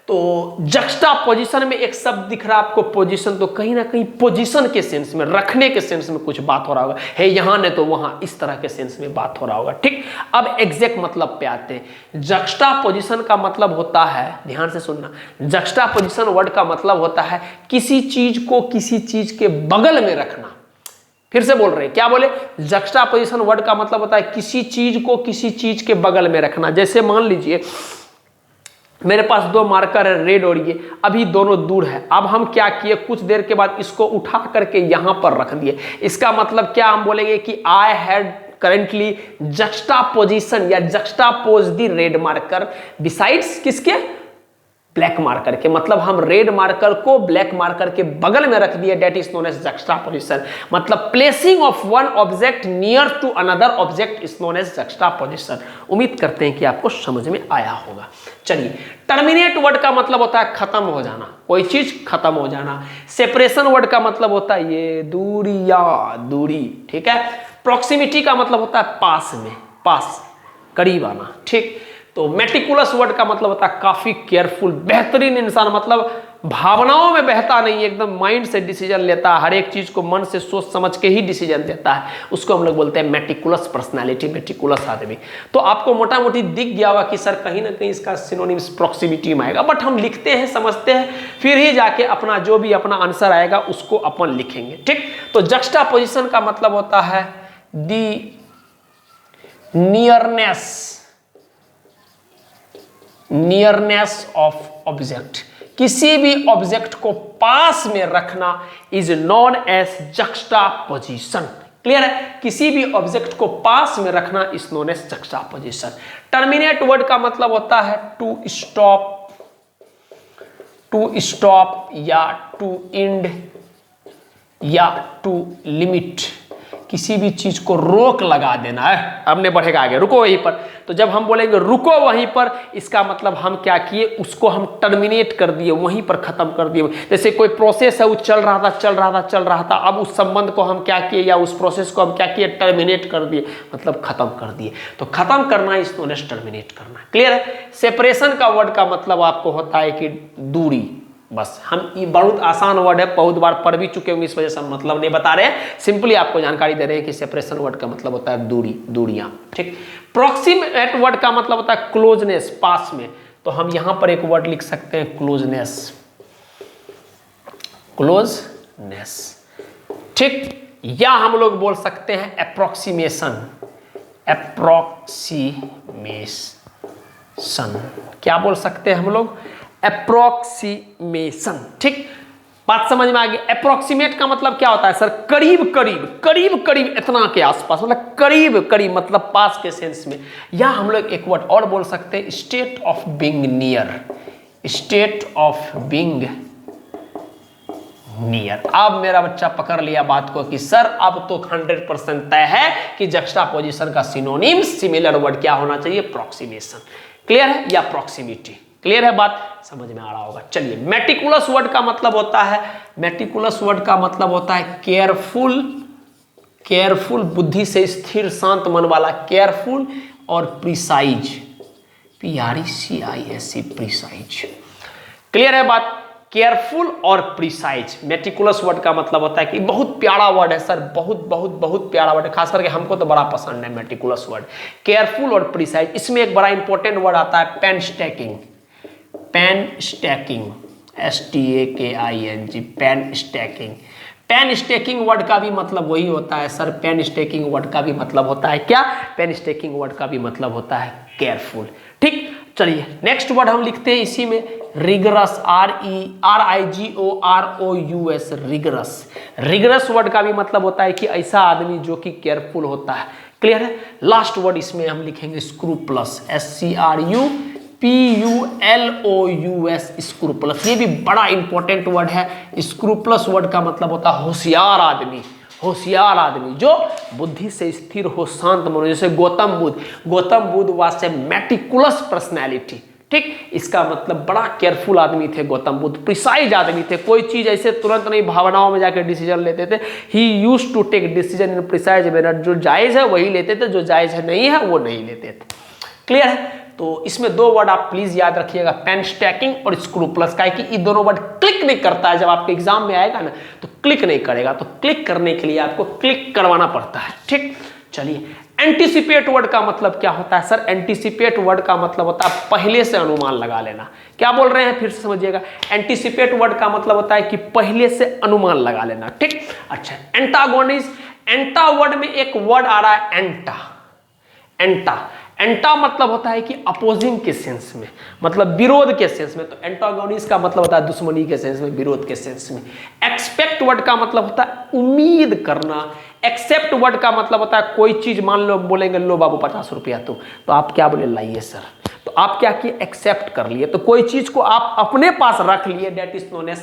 तो जक्स्टापोजिशन में एक शब्द दिख रहा है आपको पोजीशन, तो कहीं ना कहीं पोजीशन के सेंस में, रखने के सेंस में कुछ बात हो रहा होगा, है यहां ने तो वहां, इस तरह के सेंस में बात हो रहा होगा। ठीक, अब एग्जैक्ट मतलब पे आते हैं। जक्स्टापोजिशन का मतलब होता है, ध्यान से सुनना, जक्स्टापोजिशन वर्ड का मतलब होता है किसी चीज को किसी चीज के बगल में रखना। फिर से बोल रहे हैं, क्या बोले? जक्स्टापोजिशन वर्ड का मतलब होता है किसी चीज को किसी चीज के बगल में रखना। जैसे मान लीजिए मेरे पास 2 मार्कर है, रेड और ये, अभी दोनों दूर है। अब हम क्या किए, कुछ देर के बाद इसको उठा करके यहां पर रख दिए। इसका मतलब क्या हम बोलेंगे कि आई हैड करेंटली जक्स्टापोजिशन या juxtapose the red marker besides किसके? ब्लैक मार्कर के। मतलब हम रेड मार्कर को ब्लैक मार्कर के बगल में रख दिए, that is known as juxtaposition. मतलब placing of one object near to another object is known as juxtaposition. उम्मीद करते हैं कि आपको समझ में आया होगा। चलिए टर्मिनेट वर्ड का मतलब होता है खत्म हो जाना, कोई चीज खत्म हो जाना। सेपरेशन वर्ड का मतलब होता है ये दूरी या दूरी, ठीक है। प्रॉक्सिमिटी का मतलब होता है पास में, पास, करीब आना, ठीक। तो मेटिकुलस वर्ड का मतलब होता है काफी केयरफुल, बेहतरीन इंसान, मतलब भावनाओं में बहता नहीं, एकदम माइंड से डिसीजन लेता है, हर एक चीज को मन से सोच समझ के ही डिसीजन देता है, उसको हम लोग बोलते हैं मेटिकुलस पर्सनालिटी, मेटिकुलस आदमी। तो आपको मोटा मोटी दिख गया होगा कि सर कहीं ना कहीं इसका सिनोनिम्स प्रॉक्सिमिटी में आएगा, बट हम लिखते हैं, समझते हैं, फिर ही जाके अपना जो भी अपना आंसर आएगा उसको अपन लिखेंगे, ठीक। तो जक्स्टापोजिशन का मतलब होता है दी नियरनेस ऑफ ऑब्जेक्ट, किसी भी ऑब्जेक्ट को पास में रखना is known as juxtaposition. Clear है? किसी भी ऑब्जेक्ट को पास में रखना is known as juxtaposition. Terminate word का मतलब होता है टू स्टॉप या टू एंड या टू लिमिट, किसी भी चीज को रोक लगा देना है। अब ने बढ़ेगा आगे, रुको वहीं पर। तो जब हम बोलेंगे रुको वहीं पर, इसका मतलब हम क्या किए, उसको हम टर्मिनेट कर दिए, वहीं पर खत्म कर दिए। जैसे कोई प्रोसेस है, वो चल रहा था, अब उस संबंध को हम क्या किए या उस प्रोसेस को हम क्या किए, टर्मिनेट कर दिए, मतलब खत्म कर दिए। तो खत्म करना इस नोन एज टर्मिनेट करना। क्लियर है? सेपरेशन का वर्ड का मतलब आपको होता है कि दूरी, बस। हम ये बहुत आसान वर्ड है, बहुत बार पढ़ भी चुके होंगे, इस वजह से हम मतलब नहीं बता रहे हैं, सिंपली आपको जानकारी दे रहे हैं कि सेपरेशन वर्ड का मतलब होता है दूरी, दूरियां, ठीक। प्रॉक्सिमेट वर्ड का मतलब होता है क्लोजनेस, पास में। तो हम यहां पर एक वर्ड लिख सकते हैं क्लोजनेस, ठीक। या हम लोग बोल सकते हैं अप्रोक्सीमेशन, क्या बोल सकते हैं हम लोग, अप्रोक्सीमेशन, ठीक। बात समझ में आ गई? अप्रोक्सीमेट का मतलब क्या होता है सर, करीब करीब, इतना के आसपास, मतलब करीब मतलब पास के सेंस में। या हम लोग एक वर्ड और बोल सकते हैं स्टेट ऑफ बीइंग नियर। अब मेरा बच्चा पकड़ लिया बात को कि सर अब तो 100% तय है कि जक्स्टापोजिशन का सिनोनिम सिमिलर वर्ड क्या होना चाहिए, प्रॉक्सिमेशन। क्लियर है? या प्रॉक्सिमिटी। क्लियर है? बात समझ में आ रहा होगा। चलिए मेटिकुलस वर्ड का मतलब होता है, केयरफुल, बुद्धि से स्थिर, शांत मन वाला, केयरफुल, और प्रिसाइज, PRECISE, प्रिसाइज। क्लियर है बात? केयरफुल और प्रिसाइज। मेटिकुलस वर्ड का मतलब होता है कि बहुत प्यारा वर्ड है सर, बहुत बहुत बहुत प्यारा वर्ड है, खास करके हमको तो बड़ा पसंद है मेटिकुलस वर्ड। केयरफुल और प्रिसाइज। इसमें एक बड़ा इंपॉर्टेंट वर्ड आता है painstaking. Painstaking, STAKING, painstaking. Painstaking word का भी मतलब वही होता है सर, पेन स्टैकिंग वर्ड का भी मतलब होता है क्या? पेन स्टैकिंग वर्ड का भी मतलब होता है केयरफुल। ठीक, चलिए नेक्स्ट वर्ड हम लिखते हैं इसी में, rigorous, RIGOROUS, rigorous. Rigorous word का भी मतलब होता है कि ऐसा आदमी जो कि केयरफुल होता है। क्लियर है? लास्ट वर्ड इसमें हम लिखेंगे स्क्रूपलस, SCRUPULOUS, स्क्रूपलस। ये भी बड़ा इंपॉर्टेंट वर्ड है। स्क्रूपलस वर्ड का मतलब होता है होशियार आदमी। होशियार आदमी जो बुद्धि से स्थिर हो, शांत मनो, जैसे Gautam Buddha was a meticulous personality. ठीक, इसका मतलब बड़ा केयरफुल आदमी थे गौतम बुद्ध, प्रिसाइज आदमी थे, कोई चीज ऐसे तुरंत नहीं भावनाओं में जाकर डिसीजन लेते थे। He used to take decision in precise manner, जो जायज है वही लेते थे, जो जायज है नहीं है वो नहीं लेते थे। क्लियर है? तो इसमें दो वर्ड आप प्लीज याद रखिएगा, पेन स्टैकिंग और स्क्रूपलस का, कि ये दोनों वर्ड क्लिक नहीं करता है, जब आपके एग्जाम में आएगा ना तो क्लिक नहीं करेगा, तो क्लिक करने के लिए आपको क्लिक करवाना पड़ता है। ठीक, चलिए एंटीसिपेट वर्ड का मतलब क्या होता है सर? एंटीसिपेट वर्ड का मतलब होता है पहले से अनुमान लगा लेना। क्या बोल रहे हैं फिर से समझिएगा, एंटीसिपेट वर्ड का मतलब होता है कि पहले से अनुमान लगा लेना। ठीक, अच्छा एंटागोनिस्ट, एंटा वर्ड में एक वर्ड आ रहा है एंटा। एंटा मतलब होता है कि अपोजिंग के सेंस में, मतलब विरोध के सेंस में। तो एंटागोनिस्ट का मतलब होता है दुश्मनी के सेंस में, विरोध के सेंस में। एक्सपेक्ट वर्ड का मतलब होता है उम्मीद करना। एक्सेप्ट वर्ड का मतलब होता है कोई चीज, मान लो बोलेंगे लो बाबू 50 रुपया तो आप क्या बोले, लाइए सर, तो आप क्या किए, एक्सेप्ट कर लिए। तो कोई चीज को आप अपने पास रख लिए, that is known as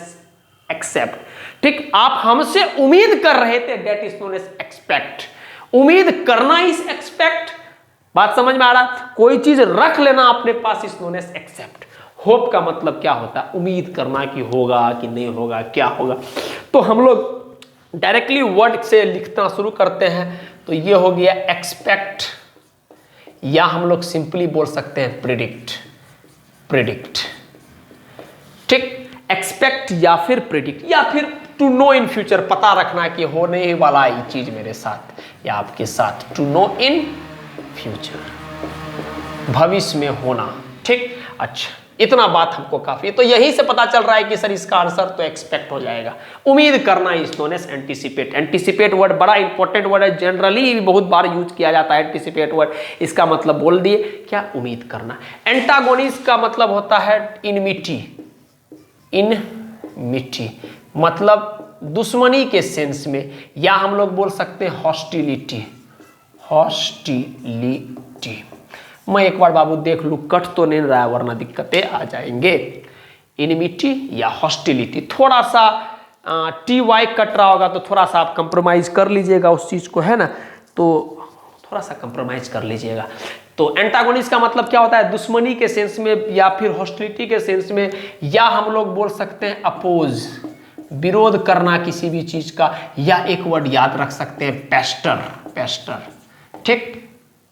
accept. ठीक, आप हमसे उम्मीद कर रहे थे, that is known as expect. उम्मीद करना इज एक्सपेक्ट। बात समझ में आ रहा? कोई चीज रख लेना अपने पास is known as accept. Hope का मतलब क्या होता है? उम्मीद करना कि होगा कि नहीं होगा, क्या होगा। तो हम लोग डायरेक्टली वर्ड से लिखना शुरू करते हैं। तो ये हो गया एक्सपेक्ट, या हम लोग सिंपली बोल सकते हैं प्रिडिक्ट। ठीक, एक्सपेक्ट या फिर प्रिडिक्ट, या फिर टू नो इन फ्यूचर, पता रखना कि होने वाला ये चीज मेरे साथ या आपके साथ। टू नो इन फ्यूचर, भविष्य में होना। ठीक, अच्छा इतना बात हमको काफी है। तो यही से पता चल रहा है कि सर इसका आंसर तो एक्सपेक्ट हो जाएगा। उम्मीद करना is known as anticipate. Anticipate word बड़ा इंपॉर्टेंट वर्ड है, जनरली बहुत बार यूज किया जाता है एंटीसिपेट वर्ड। इसका मतलब बोल दिए क्या, उम्मीद करना। एंटागोनिस्ट का मतलब होता है इनमिटी, मतलब दुश्मनी के सेंस में, या हम लोग बोल सकते हैं हॉस्टिलिटी। मैं एक बार बाबू देख लूं, कट तो नहीं रहा है वरना दिक्कतें आ जाएंगे। इनमिटी या हॉस्टिलिटी, थोड़ा सा TY कट रहा होगा तो थोड़ा सा आप कंप्रोमाइज कर लीजिएगा उस चीज को, है ना, तो थोड़ा सा कंप्रोमाइज कर लीजिएगा। तो एंटागोनिस्ट का मतलब क्या होता है? दुश्मनी के सेंस में, या फिर हॉस्टिलिटी के सेंस में, या हम लोग बोल सकते हैं अपोज, विरोध करना किसी भी चीज का, या एक वर्ड याद रख सकते हैं पेस्टर। ठीक,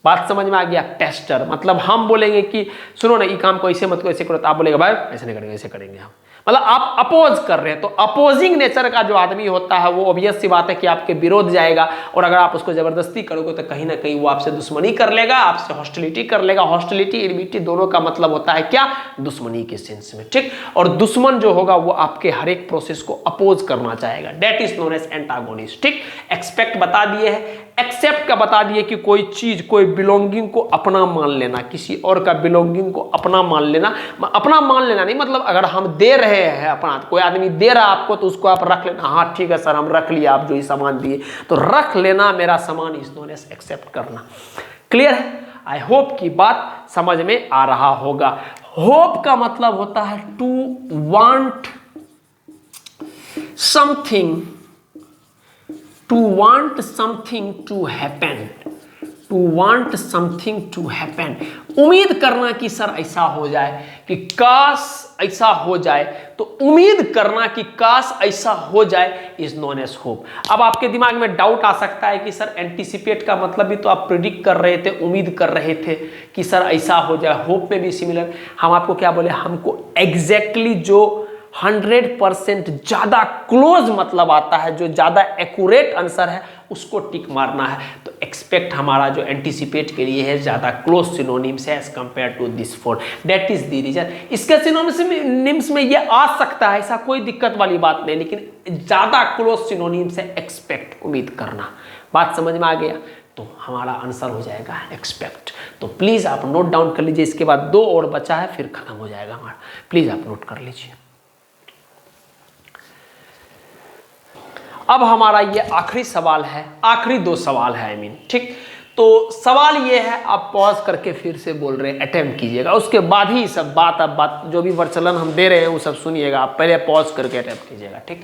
बात समझ में आ गया? पेस्टर मतलब हम बोलेंगे कि सुनो ना, ये काम को ऐसे मत करो, ऐसे करो, तो आप बोलेंगे भाई ऐसे नहीं करेंगे, ऐसे करेंगे हम, मतलब आप अपोज कर रहे हैं। तो अपोजिंग नेचर का जो आदमी होता है वो ऑब्वियस सी बात है कि आपके विरोध जाएगा, और अगर आप उसको जबरदस्ती करोगे तो कहीं ना कहीं वो आपसे दुश्मनी कर लेगा, आपसे हॉस्टिलिटी कर लेगा। हॉस्टिलिटी इनमिटी दोनों का मतलब होता है क्या, दुश्मनी के सेंस में। ठीक, और दुश्मन जो होगा वो आपके हर एक प्रोसेस को अपोज करना चाहेगा, that is known as antagonist. ठीक, एक्सपेक्ट बता दिए है। एक्सेप्ट का बता दिए कि कोई चीज, कोई बिलोंगिंग को अपना मान लेना, किसी और का बिलोंगिंग को अपना मान लेना। अपना मान लेना नहीं मतलब अगर हम दे रहे हैं अपना, कोई आदमी दे रहा है आपको तो उसको आप रख लेना, हाँ ठीक है सर हम रख लिया, आप जो ही सामान दिए तो रख लेना, मेरा सामान इज नोन एज एक्सेप्ट करना। क्लियर है? आई होप की बात समझ में आ रहा होगा। होप का मतलब होता है to want something, to want something to happen, to want something to happen, उम्मीद करना कि सर ऐसा हो जाए, कि काश ऐसा हो जाए, तो उम्मीद करना कि काश ऐसा हो जाए इज नोन एज होप। अब आपके दिमाग में डाउट आ सकता है कि सर एंटीसिपेट का मतलब भी तो आप प्रिडिक्ट कर रहे थे, उम्मीद कर रहे थे कि सर ऐसा हो जाए, होप में भी सिमिलर। हम आपको क्या बोले, हमको एग्जैक्टली जो 100% ज़्यादा क्लोज मतलब आता है, जो ज़्यादा एक्यूरेट आंसर है, उसको टिक मारना है। तो एक्सपेक्ट हमारा जो एंटीसिपेट के लिए है ज़्यादा क्लोज सिनोनिम्स है as compare to this four, that is the reason. इसके सिनोनिम्स में ये आ सकता है, ऐसा कोई दिक्कत वाली बात नहीं, लेकिन ज़्यादा क्लोज सिनोनिम्स है एक्सपेक्ट, उम्मीद करना। बात समझ में आ गया? तो हमारा आंसर हो जाएगा एक्सपेक्ट। तो प्लीज़ आप नोट डाउन कर लीजिए, इसके बाद 2 और बचा है, फिर खत्म हो जाएगा हमारा। प्लीज़ आप नोट कर लीजिए। अब हमारा ये आखिरी सवाल है, आखिरी 2 सवाल है, I mean, ठीक। तो सवाल ये है, आप पॉज करके फिर से बोल रहे हैं, अटेम्प्ट कीजिएगा, उसके बाद ही सब बात जो भी वर्चलन हम दे रहे हैं वो सब सुनिएगा। आप पहले पॉज करके अटेम्प्ट कीजिएगा, ठीक।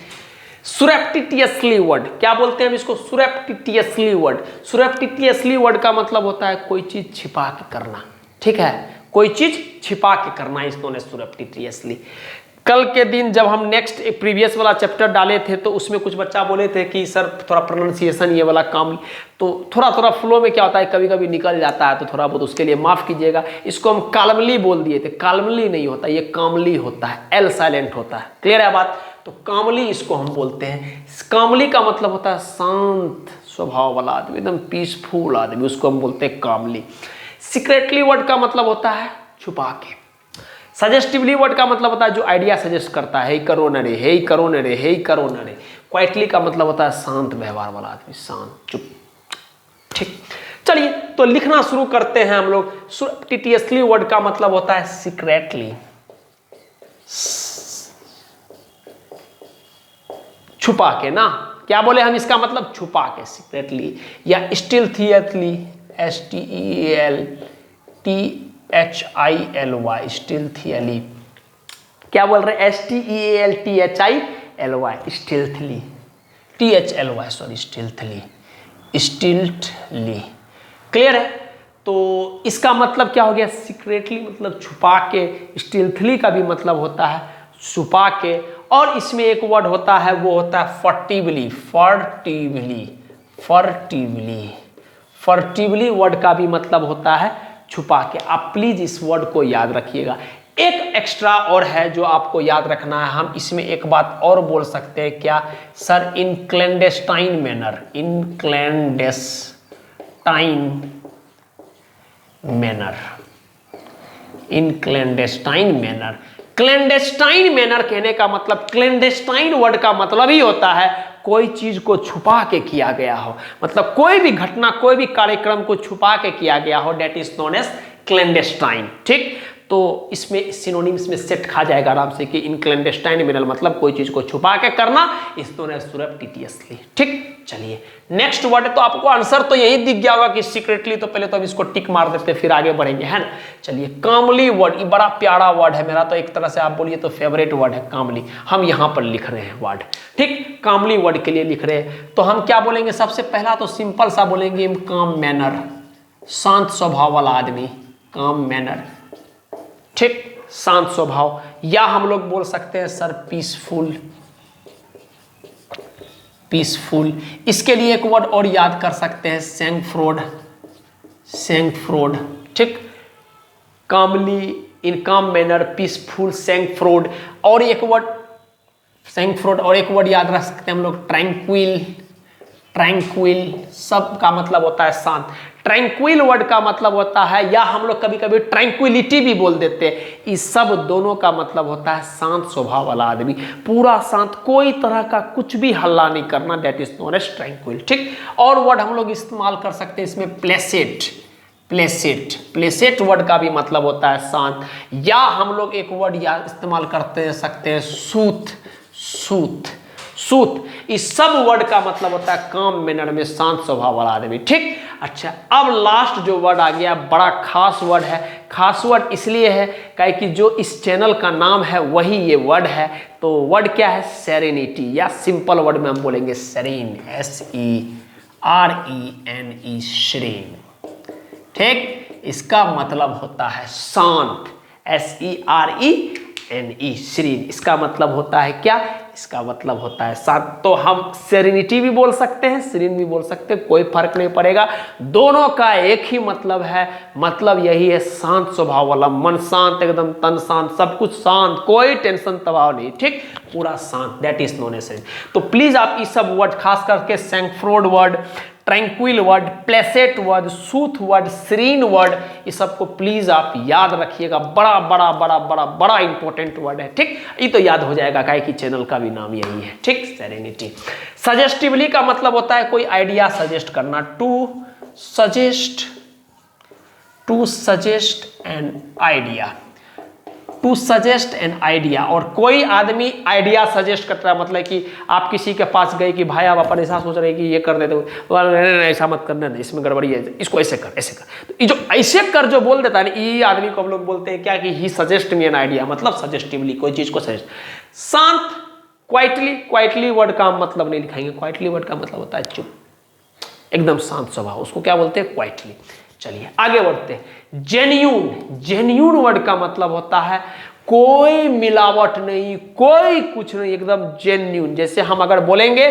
सुरेप्टिटियसली वर्ड, क्या बोलते हैं हम इसको? सुरेप्टिटियसली वर्ड। सुरेप्टिटियसली वर्ड का मतलब होता है कोई चीज छिपा के करना, ठीक है, कोई चीज छिपा के करना, इस नोन एज सुरेप्टिटियसली। कल के दिन जब हम नेक्स्ट प्रीवियस वाला चैप्टर डाले थे तो उसमें कुछ बच्चा बोले थे कि सर थोड़ा प्रोनाउंसिएशन ये वाला काम, तो थोड़ा फ्लो में क्या होता है, कभी कभी निकल जाता है, तो थोड़ा बहुत उसके लिए माफ़ कीजिएगा। इसको हम कालमली बोल दिए थे, कालमली नहीं होता, ये कामली होता है, एल साइलेंट होता है। क्लियर है बात? तो कामली इसको हम बोलते हैं। कामली का मतलब होता है शांत स्वभाव वाला आदमी, एकदम पीसफुल आदमी, उसको हम बोलते हैं कामली। सीक्रेटली वर्ड का मतलब होता है छुपा के। सजेस्टिवली वर्ड का मतलब होता है जो आइडिया सजेस्ट करता है, हे करो न रे, हे करो न रे, हे करो न रे। क्वाइटली का मतलब होता है शांत व्यवहार वाला आदमी, शांत, चुप, ठीक। चलिए तो लिखना शुरू करते हैं हम लोग। सुरेप्टिटियसली वर्ड का मतलब होता है सीक्रेटली, छुपा के ना। क्या बोले हम इसका मतलब? छुपा के, सीक्रेटली, या स्टिल्थियसली, STELTHILY, स्टिल्थियली। क्या बोल रहे हैं? STELTHILY, stealthily, THLY, sorry, stealthily, stealthily. Clear है? तो इसका मतलब क्या हो गया? सीक्रेटली मतलब छुपा के, स्टिल्थली का भी मतलब होता है छुपा के, और इसमें एक वर्ड होता है, वो होता है फर्टिवली, फर्टिवली, फर्टिवली। फर्टिवली वर्ड का भी मतलब होता है छुपा के। आप प्लीज इस वर्ड को याद रखिएगा। एक एक्स्ट्रा और है जो आपको याद रखना है। हम इसमें एक बात और बोल सकते हैं, क्या सर? इन क्लैंडेस्टाइन मैनर, इन क्लैंडेस्टाइन मैनर, इन क्लैंडेस्टाइन मैनर। क्लैंडेस्टाइन मैनर कहने का मतलब, क्लैंडेस्टाइन वर्ड का मतलब ही होता है कोई चीज को छुपा के किया गया हो, मतलब कोई भी घटना, कोई भी कार्यक्रम को छुपा के किया गया हो, that is known as clandestine, ठीक। तो इसमें सिनोनिम्स में सेट खा जाएगा आराम से कि इन क्लैंडेस्टाइन मैनर मतलब कोई चीज को छुपा के करना, इज नोन एज सुरेप्टिटियसली, ठीक। चलिए नेक्स्ट वर्ड, तो आपको आंसर तो यही दिख गया होगा कि सीक्रेटली, तो पहले तो हम इसको टिक मार देते फिर आगे बढ़ेंगे, है ना। चलिए कामली वर्ड, ये बड़ा प्यारा वर्ड है मेरा, तो एक तरह से आप बोलिए तो फेवरेट वर्ड है कामली। हम यहाँ पर लिख रहे हैं वर्ड, ठीक, कामली वर्ड के लिए लिख रहे हैं। तो हम क्या बोलेंगे? सबसे पहला तो सिंपल सा बोलेंगे काम मैनर, शांत स्वभाव वाला आदमी, काम मैनर, ठीक, शांत स्वभाव। या हम लोग बोल सकते हैं सर पीसफुल, पीसफुल। इसके लिए एक वर्ड और याद कर सकते हैं, सैंक्फ्रोड, सैंक्फ्रोड, ठीक। कामली, इन काम मैनर, पीसफुल, सैंक्फ्रोड। और एक वर्ड सैंक्फ्रोड, और एक वर्ड याद रख सकते हैं हम लोग, ट्रैंक्विल, ट्रैंक्विल, सब का मतलब होता है शांत। ट्रैंक्विल वर्ड का मतलब होता है, या हम लोग कभी कभी ट्रैंक्विलिटी भी बोल देते हैं, इस सब दोनों का मतलब होता है शांत स्वभाव वाला आदमी, पूरा शांत, कोई तरह का कुछ भी हल्ला नहीं करना, that is known as tranquil, ठीक। और वर्ड हम लोग इस्तेमाल कर सकते हैं इसमें प्लेसेट, प्लेसेट, प्लेसेट वर्ड का भी मतलब होता है शांत। या हम लोग एक वर्ड या इस्तेमाल करते सकते हैं सूथ, सूथ, सूथ। इस सब वर्ड का मतलब होता है काम मैनर में शांत स्वभाव वाला आदमी, ठीक। अच्छा, अब लास्ट जो वर्ड आ गया, बड़ा खास वर्ड है। खास वर्ड इसलिए है काहे कि जो इस चैनल का नाम है वही ये वर्ड है। तो वर्ड क्या है? सेरेनिटी, या सिंपल वर्ड में हम बोलेंगे सेरेन, SERENE, श्रेन, ठीक। इसका मतलब होता है शांत, SERENE, SNE श्रीन। इसका मतलब होता है क्या? इसका मतलब होता है शांत। तो हम सेरेनिटी भी बोल सकते हैं, श्रीन भी बोल सकते हैं, कोई फर्क नहीं पड़ेगा, दोनों का एक ही मतलब है। मतलब यही है शांत स्वभाव वाला, मन शांत, एकदम तन शांत, सब कुछ शांत, कोई टेंशन दबाव नहीं, ठीक, पूरा शांत, दैट इज नोन एज। तो प्लीज आप ये सब वर्ड खास करके sangfroid word, tranquil word, placid word, soothe word, serene word, ये सबको प्लीज आप याद रखिएगा। बड़ा बड़ा बड़ा बड़ा बड़ा इंपॉर्टेंट वर्ड है, ठीक। ये तो याद हो जाएगा, काहे कि चैनल का भी नाम यही है, ठीक, सेरेनिटी। सजेस्टिवली का मतलब होता है कोई आइडिया सजेस्ट करना, to suggest an idea, to suggest an idea. और कोई आदमी आइडिया सजेस्ट करता है, मतलब कि आप किसी के पास गए कि भाई आप अपन ऐसा सोच रहे हैं कि ये कर देते हो, ऐसा मत करना, नहीं इसमें गड़बड़ी है, इसको ऐसे कर, ऐसे कर। तो ये जो ऐसे कर जो बोल देता है ना, ये आदमी को हम लोग बोलते हैं क्या कि ही सजेस्ट मी एन आइडिया, मतलब सजेस्टिवली कोई चीज को सजेस्ट। शांत, क्वाइटली वर्ड का मतलब नहीं लिखाएंगे, क्वाइटली वर्ड का मतलब होता है चुप, एकदम शांत स्वभाव, उसको क्या बोलते हैं? क्वाइटली। चलिए आगे बढ़ते हैं। जेन्यून वर्ड का मतलब होता है कोई मिलावट नहीं, कोई कुछ नहीं, एकदम जेन्यून। जैसे हम अगर बोलेंगे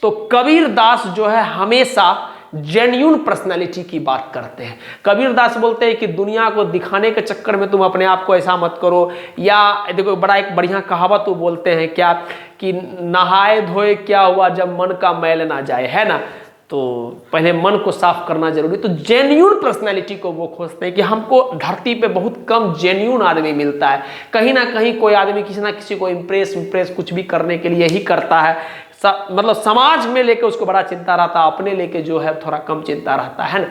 तो कबीर दास जो है हमेशा जेन्यून पर्सनालिटी की बात करते हैं। कबीर दास बोलते हैं कि दुनिया को दिखाने के चक्कर में तुम अपने आप को ऐसा मत करो, या देखो बड़ा एक बढ़िया कहावत वो बोलते हैं क्या कि नहाए धोए क्या हुआ जब मन का मैल ना जाए, है ना। तो पहले मन को साफ करना जरूरी। तो जेन्यून पर्सनैलिटी को वो खोजते हैं कि हमको धरती पे बहुत कम जेन्यून आदमी मिलता है। कहीं ना कहीं कोई आदमी किसी ना किसी को इम्प्रेस कुछ भी करने के लिए ही करता है, मतलब समाज में लेके उसको बड़ा चिंता रहता है, अपने लेके जो है थोड़ा कम चिंता रहता है ना।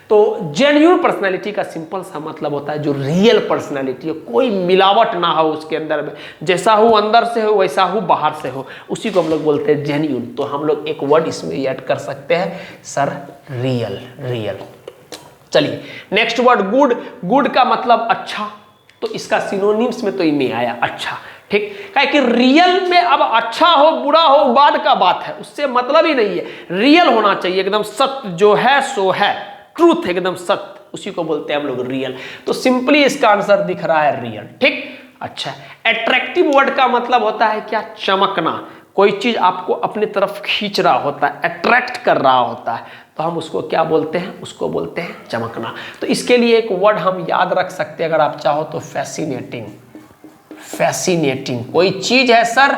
तो जेन्यून पर्सनैलिटी का सिंपल सा मतलब होता है जो रियल पर्सनैलिटी है, कोई मिलावट ना हो उसके अंदर में, जैसा हो अंदर से हो वैसा हो बाहर से हो, उसी को हम लोग बोलते हैं जेन्यून। तो हम लोग एक वर्ड इसमें ऐड कर सकते हैं सर, रियल। चलिए नेक्स्ट वर्ड गुड का मतलब अच्छा, तो इसका सिनोनिम्स में तो ये नहीं आया अच्छा, ठीक। क्या कि रियल में अब अच्छा हो बुरा हो बाद का बात है, उससे मतलब ही नहीं है। रियल होना चाहिए, एकदम सत्य जो है सो है, ट्रूथ एकदम सत्य, उसी को बोलते हैं हम लोग रियल। तो सिंपली इसका आंसर दिख रहा है रियल, ठीक। अच्छा, एट्रैक्टिव वर्ड का मतलब होता है क्या? चमकना, कोई चीज आपको अपने तरफ खींच रहा होता है, अट्रैक्ट कर रहा होता है, तो हम उसको क्या बोलते हैं? उसको बोलते हैं चमकना। तो इसके लिए एक वर्ड हम याद रख सकते हैं अगर आप चाहो तो, फैसिनेटिंग। कोई चीज है sir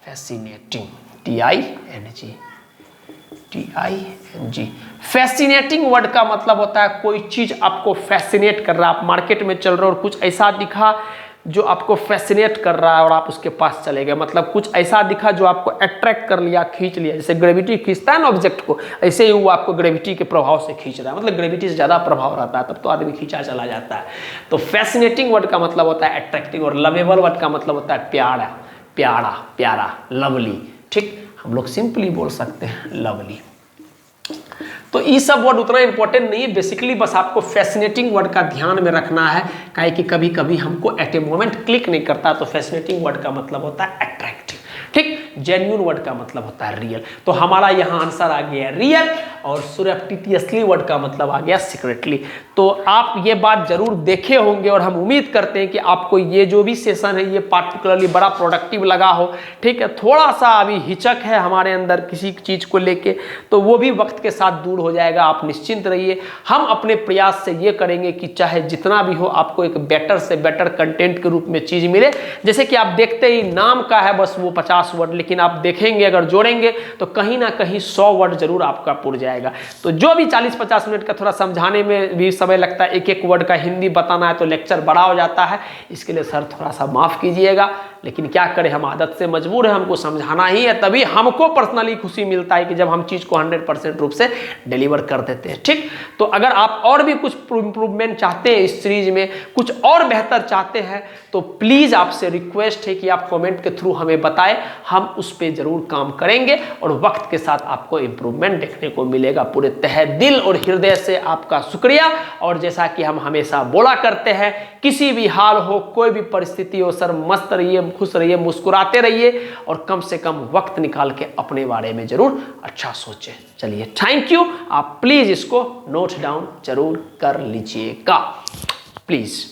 fascinating, TING। Fascinating word का मतलब होता है कोई चीज आपको फैसिनेट कर रहा है। आप मार्केट में चल रहे हो और कुछ ऐसा दिखा जो आपको फैसिनेट कर रहा है और आप उसके पास चले गए, मतलब कुछ ऐसा दिखा जो आपको अट्रैक्ट कर लिया, खींच लिया। जैसे ग्रेविटी खींचता है ना ऑब्जेक्ट को, ऐसे ही वो आपको ग्रेविटी के प्रभाव से खींच रहा है, मतलब ग्रेविटी से ज़्यादा प्रभाव रहता है, तब तो आदमी खींचा चला जाता है। तो फैसिनेटिंग वर्ड का मतलब होता है अट्रैक्टिव, और लवेबल वर्ड का मतलब होता है प्यारा, लवली, ठीक। हम लोग सिंपली बोल सकते हैं लवली। तो ये सब वर्ड उतना इंपॉर्टेंट नहीं है, बेसिकली बस आपको फैसिनेटिंग वर्ड का ध्यान में रखना है, काहे कि कभी कभी हमको एट ए मोमेंट क्लिक नहीं करता। तो फैसिनेटिंग वर्ड का मतलब होता है अट्रैक्टिव, ठीक। जेन्यून वर्ड का मतलब होता है रियल। तो हमारा यहाँ आंसर आ गया रियल, और सुरेप्टिटियसली वर्ड का मतलब आ गया सीक्रेटली। तो आप ये बात जरूर देखे होंगे, और हम उम्मीद करते हैं कि आपको ये जो भी सेशन है ये पार्टिकुलरली बड़ा प्रोडक्टिव लगा हो, ठीक है। थोड़ा सा अभी हिचक है हमारे अंदर किसी चीज़ को लेके, तो वो भी वक्त के साथ दूर हो जाएगा, आप निश्चिंत रहिए। हम अपने प्रयास से ये करेंगे कि चाहे जितना भी हो आपको एक बेटर से बेटर कंटेंट के रूप में चीज़ मिले। जैसे कि आप देखते ही नाम का है बस वो 50 वर्ड, लेकिन आप देखेंगे अगर जोड़ेंगे तो कहीं ना कहीं 100 वर्ड जरूर आपका पुर जाएगा। तो जो भी 40-50 मिनट का थोड़ा समझाने में भी समय लगता है, एक वर्ड का हिंदी बताना है तो लेक्चर बड़ा हो जाता है, इसके लिए सर थोड़ा सा माफ़ कीजिएगा। लेकिन क्या करें, हम आदत से मजबूर है, हमको समझाना ही है। तभी हमको पर्सनली खुशी मिलता है कि जब हम चीज़ को 100% रूप से डिलीवर कर देते हैं, ठीक। तो अगर आप और भी कुछ इम्प्रूवमेंट चाहते हैं इस सीरीज में, कुछ और बेहतर चाहते हैं, तो प्लीज़ आपसे रिक्वेस्ट है कि आप कमेंट के थ्रू हमें बताएं, हम उस पर जरूर काम करेंगे और वक्त के साथ आपको इम्प्रूवमेंट देखने को मिलेगा। पूरे तहे दिल और हृदय से आपका शुक्रिया। और जैसा कि हम हमेशा बोला करते हैं, किसी भी हाल हो, कोई भी परिस्थिति हो सर, मस्त रहिए, खुश रहिए, मुस्कुराते रहिए, और कम से कम वक्त निकाल के अपने बारे में जरूर अच्छा सोचें। चलिए थैंक यू। आप प्लीज़ इसको नोट डाउन जरूर कर लीजिएगा, प्लीज़।